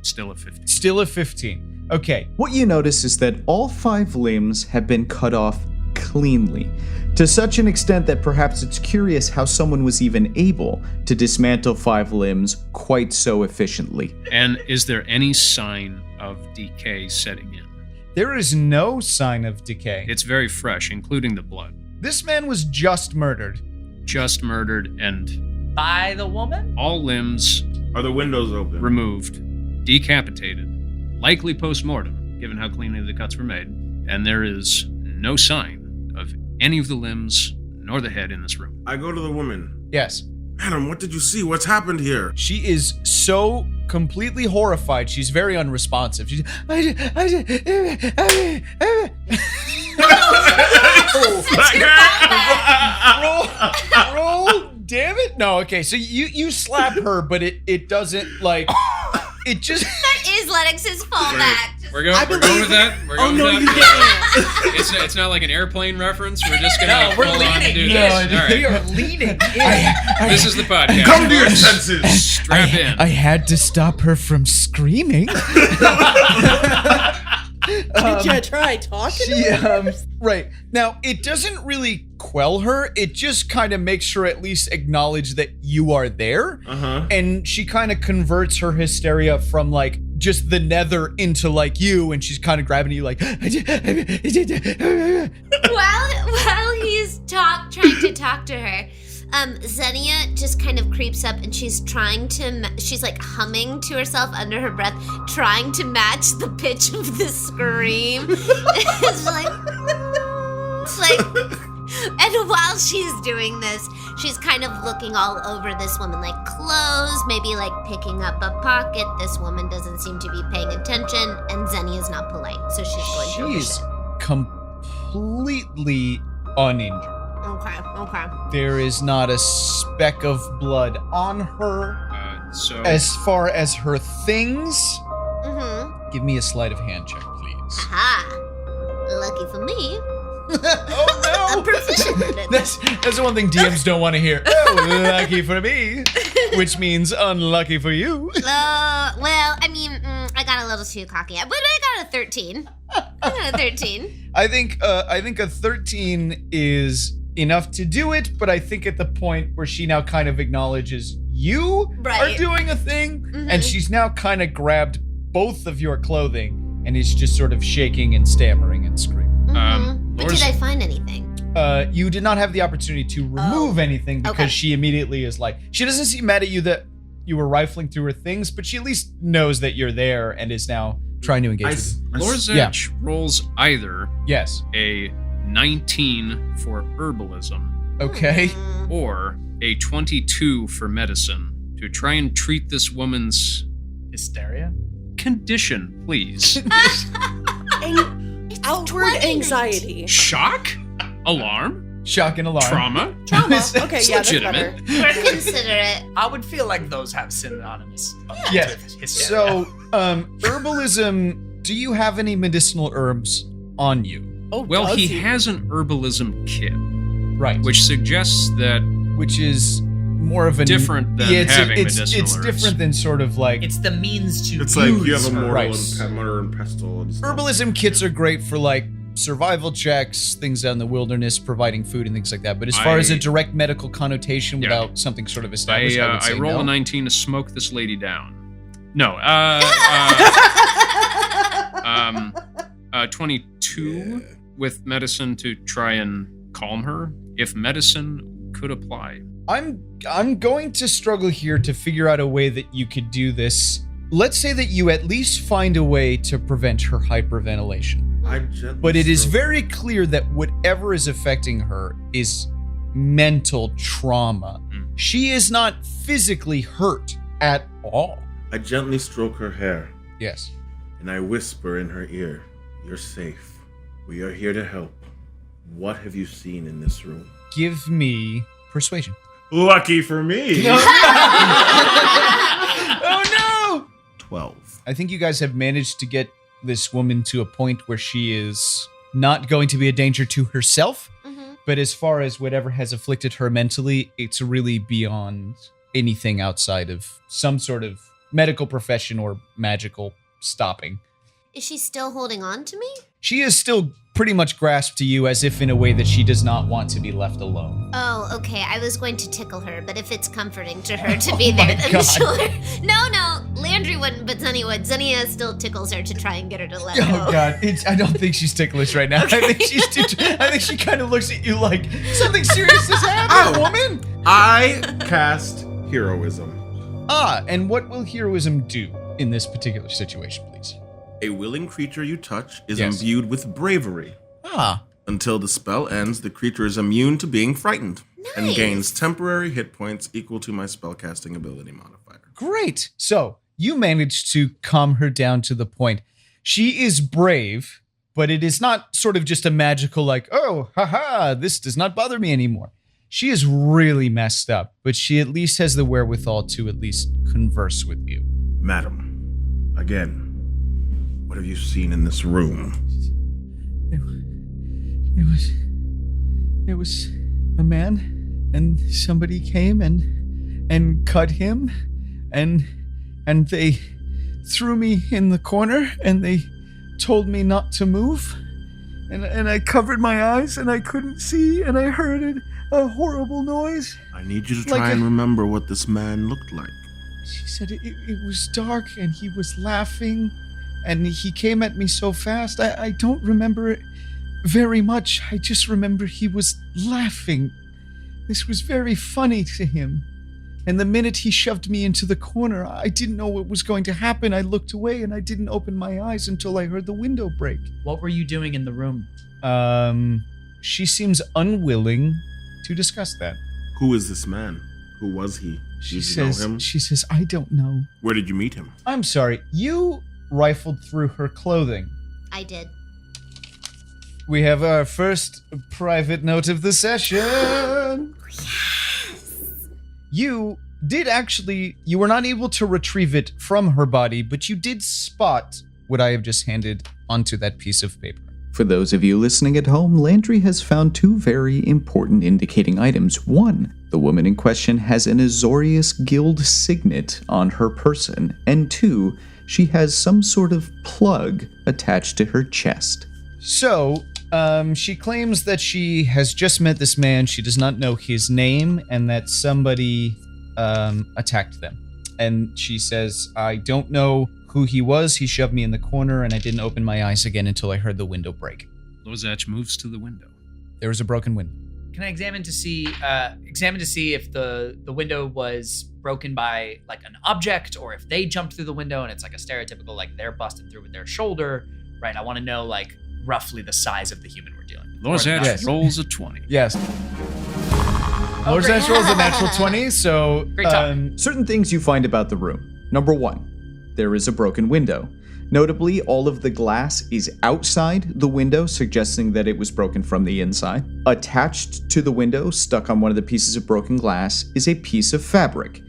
[SPEAKER 5] Still a 15.
[SPEAKER 3] Still a 15. Okay.
[SPEAKER 2] What you notice is that all 5 limbs have been cut off cleanly, to such an extent that perhaps it's curious how someone was even able to dismantle 5 limbs quite so efficiently.
[SPEAKER 5] And is there any sign of decay setting in?
[SPEAKER 3] There is no sign of decay.
[SPEAKER 5] It's very fresh, including the blood.
[SPEAKER 3] This man was just murdered.
[SPEAKER 5] Just murdered and
[SPEAKER 7] by the woman.
[SPEAKER 5] all limbs
[SPEAKER 4] Are the windows open?
[SPEAKER 5] removed, decapitated, likely post-mortem, given how cleanly the cuts were made, and there is no sign of any of the limbs nor the head in this room.
[SPEAKER 4] I go to the woman.
[SPEAKER 3] Yes.
[SPEAKER 4] Madam, what did you see? What's happened here?
[SPEAKER 3] She is so completely horrified. She's very unresponsive. She's roll. Damn it. No, okay. So you slap her, but it doesn't like it just
[SPEAKER 8] That is Lennox's fallback.
[SPEAKER 5] We're going with that. We're
[SPEAKER 6] Oh
[SPEAKER 5] going
[SPEAKER 6] no,
[SPEAKER 5] with
[SPEAKER 6] you
[SPEAKER 5] that.
[SPEAKER 6] didn't.
[SPEAKER 5] It's not like an airplane reference. We're just gonna
[SPEAKER 7] No, we're
[SPEAKER 5] full on
[SPEAKER 7] leaning
[SPEAKER 5] do
[SPEAKER 7] in.
[SPEAKER 5] this. All
[SPEAKER 7] We
[SPEAKER 5] right.
[SPEAKER 7] are leaning in.
[SPEAKER 5] This is the podcast.
[SPEAKER 4] Come to your senses!
[SPEAKER 5] Strap in.
[SPEAKER 3] I had to stop her from screaming.
[SPEAKER 6] Did you try talking?
[SPEAKER 3] She, right. Now, it doesn't really quell her. It just kind of makes her at least acknowledge that you are there.
[SPEAKER 4] Uh-huh.
[SPEAKER 3] And she kind of converts her hysteria from like just the nether into like you. And she's kind of grabbing you like.
[SPEAKER 8] While he's trying to talk to her, Xenia just kind of creeps up and she's trying to, she's like humming to herself under her breath, trying to match the pitch of the scream. It's like, and while she's doing this, she's kind of looking all over this woman, like clothes, maybe like picking up a pocket. This woman doesn't seem to be paying attention, and Xenia's not polite, so she's going to
[SPEAKER 3] She's
[SPEAKER 8] overstep.
[SPEAKER 3] completely uninjured.
[SPEAKER 8] Okay.
[SPEAKER 3] There is not a speck of blood on her.
[SPEAKER 5] So
[SPEAKER 3] As far as her things,
[SPEAKER 8] Mm-hmm.
[SPEAKER 3] give me a sleight of hand check, please.
[SPEAKER 8] Aha. Lucky for me.
[SPEAKER 3] Oh
[SPEAKER 8] I'm proficient in it.
[SPEAKER 3] That's the one thing DMs don't want to hear. Oh, lucky for me, which means unlucky for you.
[SPEAKER 8] Well, I mean, I got a little too cocky, but I got a 13. I know, 13.
[SPEAKER 3] I think a 13 is enough to do it, but I think at the point where she now kind of acknowledges you
[SPEAKER 8] Right.
[SPEAKER 3] are doing a thing,
[SPEAKER 8] Mhm.
[SPEAKER 3] and she's now kind of grabbed both of your clothing and is just sort of shaking and stammering and screaming.
[SPEAKER 8] But
[SPEAKER 5] Lors-
[SPEAKER 8] did I find anything?
[SPEAKER 3] You did not have the opportunity to remove anything because
[SPEAKER 8] Okay.
[SPEAKER 3] she immediately is like, she doesn't seem mad at you that you were rifling through her things, but she at least knows that you're there and is now trying to engage with you.
[SPEAKER 5] Lorzach rolls either
[SPEAKER 3] Yes.
[SPEAKER 5] a 19 for herbalism
[SPEAKER 3] Okay.
[SPEAKER 8] Hmm.
[SPEAKER 5] or a 22 for medicine to try and treat this woman's
[SPEAKER 7] Hysteria?
[SPEAKER 5] condition, please.
[SPEAKER 6] Outward
[SPEAKER 8] 20.
[SPEAKER 6] anxiety.
[SPEAKER 5] Shock? Alarm?
[SPEAKER 3] Shock and alarm.
[SPEAKER 5] Trauma?
[SPEAKER 6] Trauma.
[SPEAKER 3] It's
[SPEAKER 6] Okay, yeah, that's
[SPEAKER 5] legitimate.
[SPEAKER 6] better.
[SPEAKER 8] Consider it.
[SPEAKER 7] I would feel like those have synonymous.
[SPEAKER 3] Yeah.
[SPEAKER 7] with hysteria.
[SPEAKER 3] So, herbalism, do you have any medicinal herbs on you?
[SPEAKER 6] Oh,
[SPEAKER 5] Well,
[SPEAKER 6] does
[SPEAKER 5] he has an herbalism kit,
[SPEAKER 3] Right.
[SPEAKER 5] which suggests that
[SPEAKER 3] Which is more of a
[SPEAKER 5] different than having medicinal
[SPEAKER 3] it's
[SPEAKER 5] herbs.
[SPEAKER 3] different than sort of like
[SPEAKER 7] it's the means to
[SPEAKER 4] It's like you
[SPEAKER 7] use
[SPEAKER 4] have a
[SPEAKER 7] her.
[SPEAKER 4] mortal
[SPEAKER 3] Right.
[SPEAKER 4] and mortar and pestle and stuff.
[SPEAKER 3] herbalism kits are great for like survival checks, things out in the wilderness, providing food and things like that. But as far as a direct medical connotation
[SPEAKER 5] Yeah.
[SPEAKER 3] without something sort of established, I would say
[SPEAKER 5] I roll
[SPEAKER 3] no.
[SPEAKER 5] a 19 to smoke this lady down. No, 22 with medicine to try and calm her, if medicine could apply.
[SPEAKER 3] I'm going to struggle here to figure out a way that you could do this. Let's say that you at least find a way to prevent her hyperventilation. But it is very clear that whatever is affecting her is mental trauma. She is not physically hurt at all.
[SPEAKER 4] I gently stroke her hair
[SPEAKER 3] Yes.
[SPEAKER 4] and I whisper in her ear, "You're safe. We are here to help. What have you seen in this room?"
[SPEAKER 3] Give me persuasion.
[SPEAKER 4] Lucky for me.
[SPEAKER 3] Oh no!
[SPEAKER 4] 12.
[SPEAKER 3] I think you guys have managed to get this woman to a point where she is not going to be a danger to herself.
[SPEAKER 8] Mhm.
[SPEAKER 3] But as far as whatever has afflicted her mentally, it's really beyond anything outside of some sort of medical profession or magical stopping.
[SPEAKER 8] Is she still holding on to me?
[SPEAKER 3] She is still pretty much grasped to you as if in a way that she does not want to be left alone.
[SPEAKER 8] Oh, okay. I was going to tickle her, but if it's comforting to her to be
[SPEAKER 3] Oh my
[SPEAKER 8] there, then
[SPEAKER 3] God.
[SPEAKER 8] sure. No, Landry wouldn't, but Zenny would. Zenny still tickles her to try and get her to let go.
[SPEAKER 3] Oh god, I don't think she's ticklish right now. I think she's I think she kind of looks at you like something serious has happened,
[SPEAKER 4] Ow.
[SPEAKER 3] woman.
[SPEAKER 4] I cast heroism.
[SPEAKER 3] And what will heroism do in this particular situation, please?
[SPEAKER 4] A willing creature you touch is
[SPEAKER 3] Yes.
[SPEAKER 4] imbued with bravery.
[SPEAKER 3] Ah,
[SPEAKER 4] Until the spell ends, the creature is immune to being frightened and
[SPEAKER 8] Nice.
[SPEAKER 4] gains temporary hit points equal to my spellcasting ability modifier.
[SPEAKER 3] great. So you managed to calm her down to the point. She is brave, but it is not sort of just a magical like, oh, haha, this does not bother me anymore. She is really messed up, but she at least has the wherewithal to at least converse with you.
[SPEAKER 4] Madam, again, what have you seen in this room?
[SPEAKER 3] It was a man, and somebody came and cut him, and they threw me in the corner, and they told me not to move, and I covered my eyes, and I couldn't see, and I heard a horrible noise.
[SPEAKER 4] I need you to
[SPEAKER 3] Like
[SPEAKER 4] try and
[SPEAKER 3] a-
[SPEAKER 4] remember what this man looked like.
[SPEAKER 3] She said it was dark, and he was laughing, and he came at me so fast. I don't remember it very much. I just remember he was laughing. This was very funny to him. And the minute he shoved me into the corner, I didn't know what was going to happen. I looked away and I didn't open my eyes until I heard the window break.
[SPEAKER 7] What were you doing in the room?
[SPEAKER 3] She seems unwilling to discuss that.
[SPEAKER 4] Who is this man? Who was he? Did you know him?
[SPEAKER 3] She says, I don't know.
[SPEAKER 4] Where did you meet him?
[SPEAKER 3] I'm sorry, you rifled through her clothing.
[SPEAKER 8] I did.
[SPEAKER 3] We have our first private note of the session. You did actually, you were not able to retrieve it from her body, but you did spot what I have just handed onto that piece of paper.
[SPEAKER 2] For those of you listening at home, Landry has found two very important indicating items. One, the woman in question has an Azorius Guild signet on her person, and two, she has some sort of plug attached to her chest.
[SPEAKER 3] So, she claims that she has just met this man. She does not know his name and that somebody attacked them. And she says, I don't know who he was. He shoved me in the corner and I didn't open my eyes again until I heard the window break.
[SPEAKER 5] Lozach moves to the window.
[SPEAKER 3] There was a broken window.
[SPEAKER 7] Can I examine to see if the window was broken by like an object, or if they jumped through the window and it's like a stereotypical like they're busting through with their shoulder, right? I want to know like roughly the size of the human we're dealing with.
[SPEAKER 5] Lozach
[SPEAKER 3] Yes.
[SPEAKER 5] rolls a 20.
[SPEAKER 3] Yes. Lord
[SPEAKER 7] great.
[SPEAKER 3] Central is a natural 20, so
[SPEAKER 7] Great talk.
[SPEAKER 2] Certain things you find about the room. Number 1, there is a broken window. Notably, all of the glass is outside the window, suggesting that it was broken from the inside. Attached to the window, stuck on one of the pieces of broken glass, is a piece of fabric.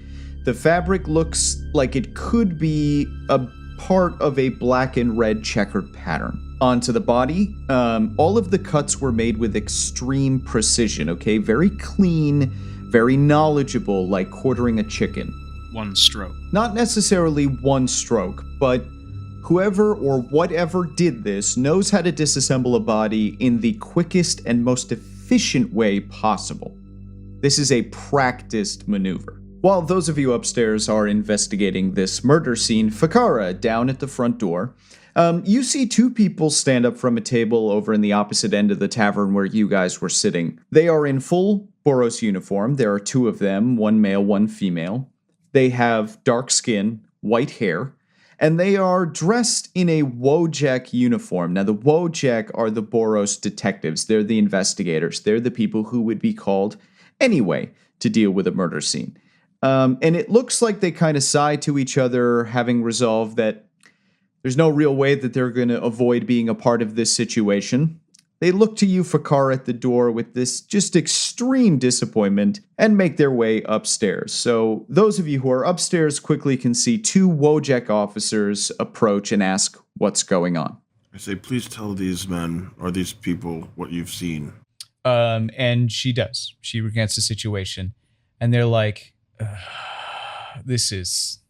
[SPEAKER 2] The fabric looks like it could be a part of a black and red checkered pattern. Onto the body, all of the cuts were made with extreme precision, okay? Very clean, very knowledgeable, like quartering a chicken.
[SPEAKER 5] One stroke.
[SPEAKER 2] Not necessarily one stroke, but whoever or whatever did this knows how to disassemble a body in the quickest and most efficient way possible. This is a practiced maneuver. While those of you upstairs are investigating this murder scene, Fakara, down at the front door, you see 2 people stand up from a table over in the opposite end of the tavern where you guys were sitting. They are in full Boros uniform. There are 2 of them, 1 male, 1 female. They have dark skin, white hair, and they are dressed in a Wojak uniform. Now, the Wojak are the Boros detectives. They're the investigators. They're the people who would be called anyway to deal with a murder scene. And it looks like they kind of sigh to each other, having resolved that there's no real way that they're going to avoid being a part of this situation. They look to you, Fakar, at the door with this just extreme disappointment and make their way upstairs. So those of you who are upstairs quickly can see 2 Wojak officers approach and ask what's going on.
[SPEAKER 4] I say, please tell these men or these people what you've seen.
[SPEAKER 3] And she does. She recants the situation. And they're like, this is...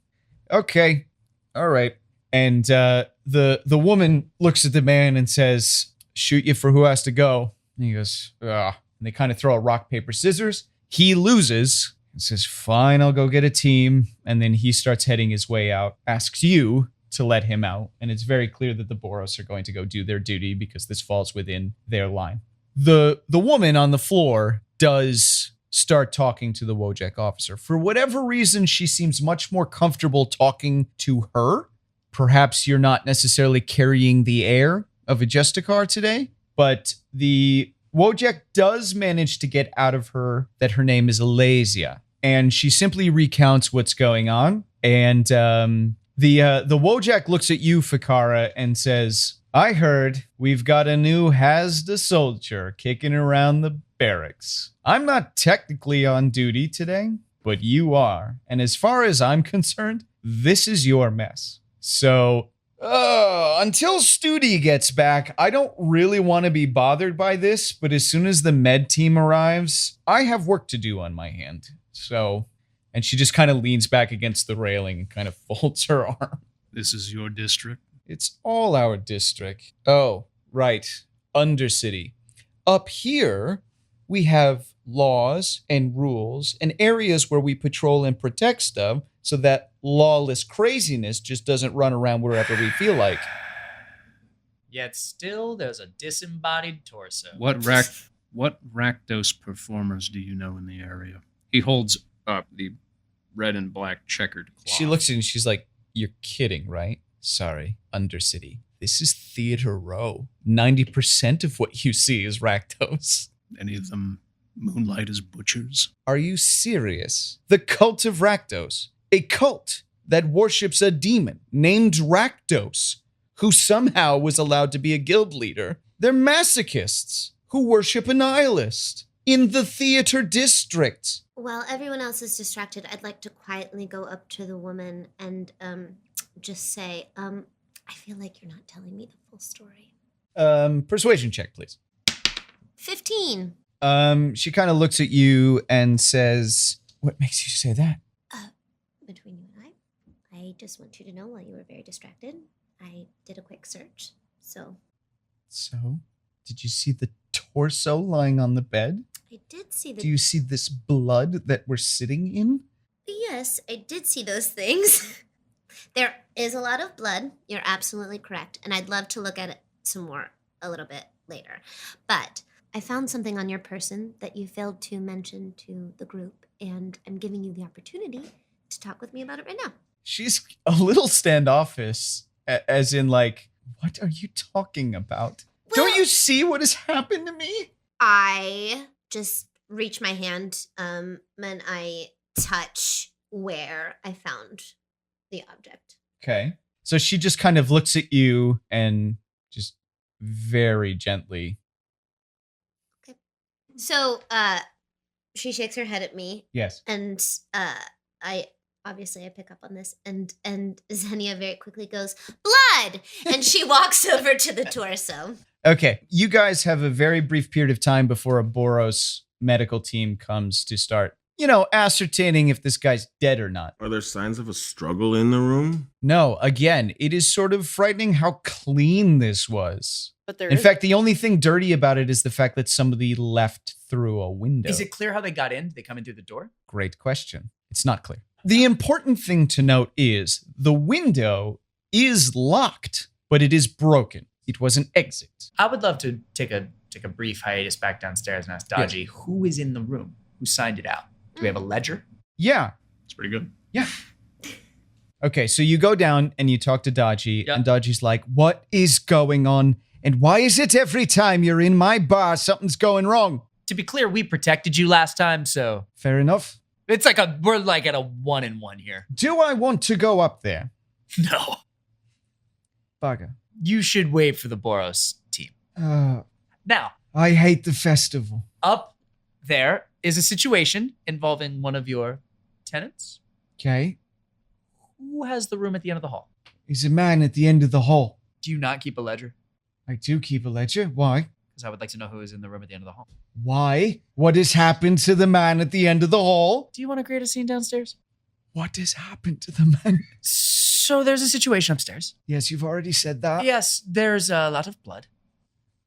[SPEAKER 3] Okay. All right. And the woman looks at the man and says, shoot you for who has to go. And he goes, ugh. And they kind of throw a rock, paper, scissors. He loses and says, fine, I'll go get a team. And then he starts heading his way out, asks you to let him out. And it's very clear that the Boros are going to go do their duty because this falls within their line. The woman on the floor does start talking to the Wojak officer. For whatever reason, she seems much more comfortable talking to her. Perhaps you're not necessarily carrying the air of a Justicar today, but the Wojak does manage to get out of her that her name is Alasia, and she simply recounts what's going on. And the Wojak looks at you, Fakara, and says, I heard we've got a new Hazda soldier kicking around the barracks. I'm not technically on duty today, but you are. And as far as I'm concerned, this is your mess. So, until Studi gets back, I don't really want to be bothered by this, but as soon as the med team arrives, I have work to do on my hand. So, and she just kind of leans back against the railing and kind of folds her arm.
[SPEAKER 5] This is your district?
[SPEAKER 3] It's all our district. Oh, right. Undercity. Up here, we have laws and rules and areas where we patrol and protect stuff so that lawless craziness just doesn't run around wherever we feel like.
[SPEAKER 7] Yet still, there's a disembodied torso.
[SPEAKER 5] What Rakdos performers do you know in the area? He holds up the red and black checkered cloth.
[SPEAKER 3] She looks at it and she's like, you're kidding, right? Sorry, Undercity. This is Theater Row. 90% of what you see is Rakdos.
[SPEAKER 5] Any of them moonlight as butchers?
[SPEAKER 3] Are you serious? The cult of Rakdos. A cult that worships a demon named Rakdos, who somehow was allowed to be a guild leader. They're masochists who worship a nihilist in the theater district.
[SPEAKER 8] While everyone else is distracted, I'd like to quietly go up to the woman and just say, I feel like you're not telling me the full story.
[SPEAKER 3] Persuasion check, please.
[SPEAKER 8] 15.
[SPEAKER 3] She kind of looks at you and says, what makes you say that?
[SPEAKER 8] Between you and I I just want you to know while you were very distracted, I did a quick search. So
[SPEAKER 3] did you see the torso lying on the bed?
[SPEAKER 8] I did see the...
[SPEAKER 3] Do you see this blood that we're sitting in?
[SPEAKER 8] Yes, I did see those things. There is a lot of blood. You're absolutely correct. And I'd love to look at it some more a little bit later. But I found something on your person that you failed to mention to the group. And I'm giving you the opportunity to talk with me about it right now.
[SPEAKER 3] She's a little standoffish, as in like, what are you talking about?
[SPEAKER 8] Well,
[SPEAKER 3] Don't you see what has happened to me?
[SPEAKER 8] I just reach my hand and I touch where I found the object.
[SPEAKER 3] Okay. So she just kind of looks at you and just very gently.
[SPEAKER 8] Okay. So she shakes her head at me.
[SPEAKER 3] Yes.
[SPEAKER 8] And I pick up on this and Xenia very quickly goes, blood! And she walks over to the torso.
[SPEAKER 3] Okay. You guys have a very brief period of time before a Boros medical team comes to start, ascertaining if this guy's dead or not.
[SPEAKER 4] Are there signs of a struggle in the room?
[SPEAKER 3] No, again, it is sort of frightening how clean this was.
[SPEAKER 6] But there
[SPEAKER 3] In
[SPEAKER 6] is-
[SPEAKER 3] fact, the only thing dirty about it is the fact that somebody left through a window.
[SPEAKER 7] Is it clear how they got in? Did they come in through the door?
[SPEAKER 3] Great question. It's not clear. The important thing to note is the window is locked, but it is broken. It was an exit.
[SPEAKER 7] I would love to take a brief hiatus back downstairs and ask Dodgy, who is in the room? Who signed it out? Do we have a ledger?
[SPEAKER 3] Yeah.
[SPEAKER 5] It's pretty good.
[SPEAKER 3] Yeah. Okay, so you go down and you talk to Dodgy,
[SPEAKER 7] Yeah.
[SPEAKER 3] and Dodgy's like, what is going on? And why is it every time you're in my bar, something's going wrong?
[SPEAKER 7] To be clear, we protected you last time, so
[SPEAKER 3] Fair enough.
[SPEAKER 7] it's we're like at a 1-1 here.
[SPEAKER 3] Do I want to go up there?
[SPEAKER 7] No.
[SPEAKER 3] Bugger.
[SPEAKER 7] You should wait for the Boros team. Now,
[SPEAKER 3] I hate the festival.
[SPEAKER 7] up there is a situation involving one of your tenants.
[SPEAKER 3] Okay.
[SPEAKER 7] Who has the room at the end of the hall?
[SPEAKER 3] He's a man at the end of the hall.
[SPEAKER 7] Do you not keep a ledger?
[SPEAKER 3] I do keep a ledger. Why?
[SPEAKER 7] Because I would like to know who is in the room at the end of the hall.
[SPEAKER 3] Why? What has happened to the man at the end of the hall?
[SPEAKER 7] Do you want to create a scene downstairs?
[SPEAKER 3] What has happened to the man?
[SPEAKER 7] So there's a situation upstairs.
[SPEAKER 3] Yes, you've already said that.
[SPEAKER 7] Yes, there's a lot of blood.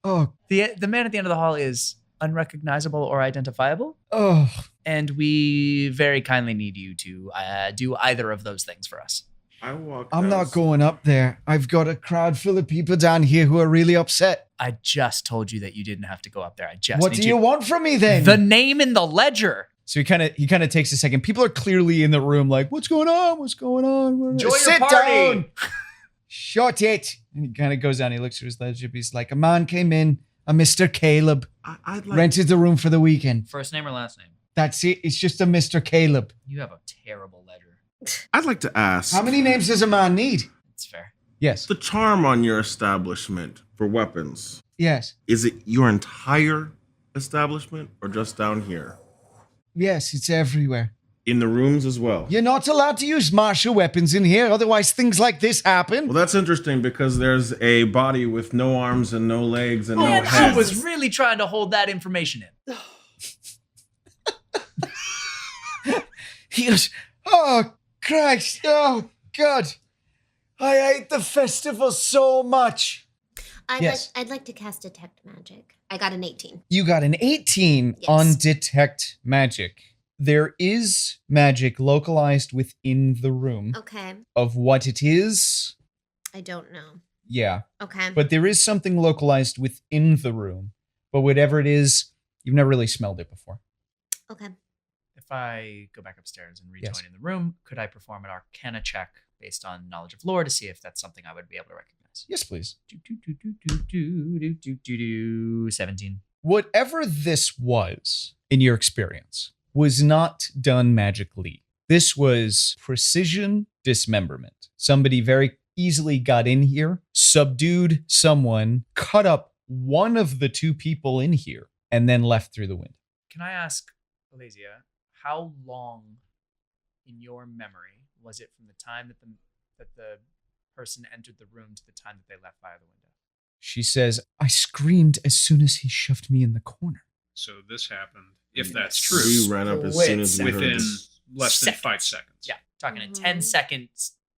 [SPEAKER 3] Oh,
[SPEAKER 7] The man at the end of the hall is unrecognizable or identifiable,
[SPEAKER 3] oh.
[SPEAKER 7] and we very kindly need you to do either of those things for us.
[SPEAKER 3] I'm not going up there. I've got a crowd full of people down here who are really upset.
[SPEAKER 7] I just told you that you didn't have to go up there. I just
[SPEAKER 3] What
[SPEAKER 7] need
[SPEAKER 3] do you want from me then?
[SPEAKER 7] The name in the ledger.
[SPEAKER 3] So he kind of takes a second. People are clearly in the room like, what's going on? What's going on?
[SPEAKER 7] Enjoy your
[SPEAKER 3] Sit
[SPEAKER 7] party.
[SPEAKER 3] down. Shut it. And he kind of goes down. He looks through his ledger. He's like, a man came in, a Mr. Caleb,
[SPEAKER 4] I'd like
[SPEAKER 3] rented the room for the weekend.
[SPEAKER 7] First name or last name?
[SPEAKER 3] That's it. It's just a Mr. Caleb.
[SPEAKER 7] You have a terrible ledger.
[SPEAKER 4] I'd like to ask.
[SPEAKER 3] How many names does a man need?
[SPEAKER 7] It's fair.
[SPEAKER 3] Yes.
[SPEAKER 4] The charm on your establishment for weapons,
[SPEAKER 3] Yes.
[SPEAKER 4] is it your entire establishment or just down here?
[SPEAKER 3] Yes, it's everywhere.
[SPEAKER 4] In the rooms as well?
[SPEAKER 3] You're not allowed to use martial weapons in here, otherwise things like this happen.
[SPEAKER 4] Well, that's interesting because there's a body with no arms and no legs and no
[SPEAKER 7] Man,
[SPEAKER 4] head.
[SPEAKER 7] I was really trying to hold that information in.
[SPEAKER 3] He goes, oh, Christ, oh, God. I hate the festival so much. Yes.
[SPEAKER 8] I'd like to cast Detect Magic. I got an 18.
[SPEAKER 3] You got an 18
[SPEAKER 8] Yes.
[SPEAKER 3] on Detect Magic. There is magic localized within the room.
[SPEAKER 8] Okay.
[SPEAKER 3] Of what it is,
[SPEAKER 8] I don't know.
[SPEAKER 3] yeah.
[SPEAKER 8] Okay.
[SPEAKER 3] But there is something localized within the room. But whatever it is, you've never really smelled it before.
[SPEAKER 8] Okay.
[SPEAKER 7] If I go back upstairs and rejoin
[SPEAKER 3] Yes.
[SPEAKER 7] in the room, could I perform an Arcana check based on knowledge of lore to see if that's something I would be able to recognize?
[SPEAKER 3] Yes, please.
[SPEAKER 7] 17.
[SPEAKER 3] Whatever this was, in your experience, was not done magically. This was precision dismemberment. Somebody very easily got in here, subdued someone, cut up one of the two people in here, and then left through the window.
[SPEAKER 7] Can I ask, Alesia, how long in your memory was it from the time that the person entered the room to the time that they left via the window?
[SPEAKER 3] She says, I screamed as soon as he shoved me in the corner.
[SPEAKER 5] So this happened, if that's true,
[SPEAKER 4] We ran up as soon as we heard
[SPEAKER 5] within
[SPEAKER 4] this.
[SPEAKER 5] less than
[SPEAKER 7] Seconds.
[SPEAKER 5] 5 seconds.
[SPEAKER 7] Yeah, talking a
[SPEAKER 6] Mhm.
[SPEAKER 7] 10-second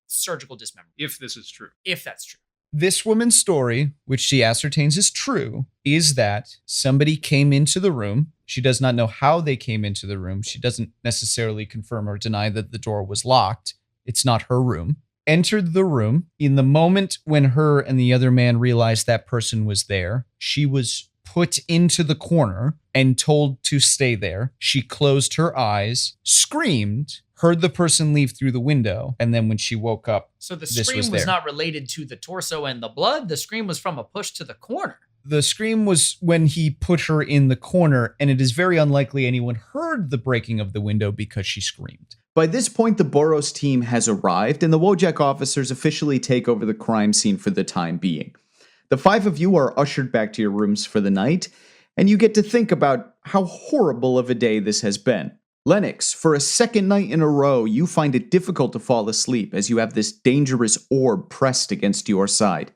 [SPEAKER 7] surgical dismemberment.
[SPEAKER 5] If this is true.
[SPEAKER 7] If that's true.
[SPEAKER 3] This woman's story, which she ascertains is true, is that somebody came into the room. She does not know how they came into the room. She doesn't necessarily confirm or deny that the door was locked. It's not her room. Entered the room. In the moment when her and the other man realized that person was there, she was put into the corner and told to stay there. She closed her eyes, screamed, heard the person leave through the window, and then when she woke up,
[SPEAKER 7] So the
[SPEAKER 3] this
[SPEAKER 7] scream
[SPEAKER 3] was
[SPEAKER 7] was
[SPEAKER 3] there.
[SPEAKER 7] not related to the torso and the blood. The scream was from a push to the corner.
[SPEAKER 3] The scream was when he put her in the corner, and it is very unlikely anyone heard the breaking of the window because she screamed.
[SPEAKER 2] By this point, the Boros team has arrived, and the Wojak officers officially take over the crime scene for the time being. The 5 of you are ushered back to your rooms for the night, and you get to think about how horrible of a day this has been. Lennox, for a second night in a row, you find it difficult to fall asleep as you have this dangerous orb pressed against your side.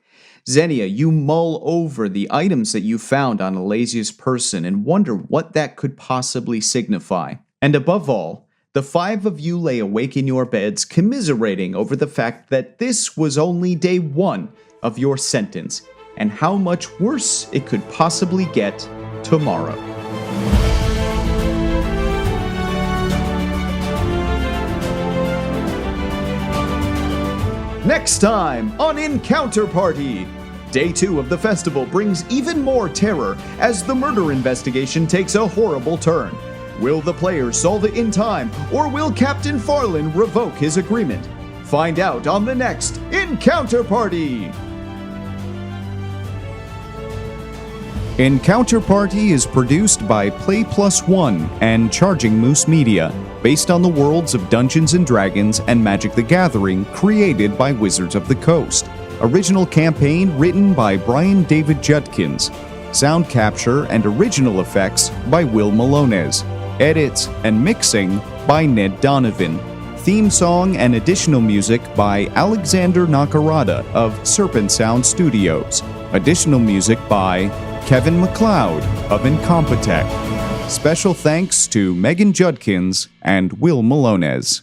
[SPEAKER 2] Xenia, you mull over the items that you found on Alasia's person and wonder what that could possibly signify. And above all, the 5 of you lay awake in your beds commiserating over the fact that this was only day 1 of your sentence, and how much worse it could possibly get tomorrow. Next time on Encounter Party! Day 2 of the festival brings even more terror as the murder investigation takes a horrible turn. Will the players solve it in time, or will Captain Farland revoke his agreement? Find out on the next Encounter Party! Encounter Party is produced by Play Plus One and Charging Moose Media, based on the worlds of Dungeons & Dragons and Magic the Gathering created by Wizards of the Coast. Original campaign written by Brian David Judkins. Sound capture and original effects by Will Malones. Edits and mixing by Ned Donovan. Theme song and additional music by Alexander Nakarada of Serpent Sound Studios. Additional music by Kevin MacLeod of Incompetech. Special thanks to Megan Judkins and Will Malones.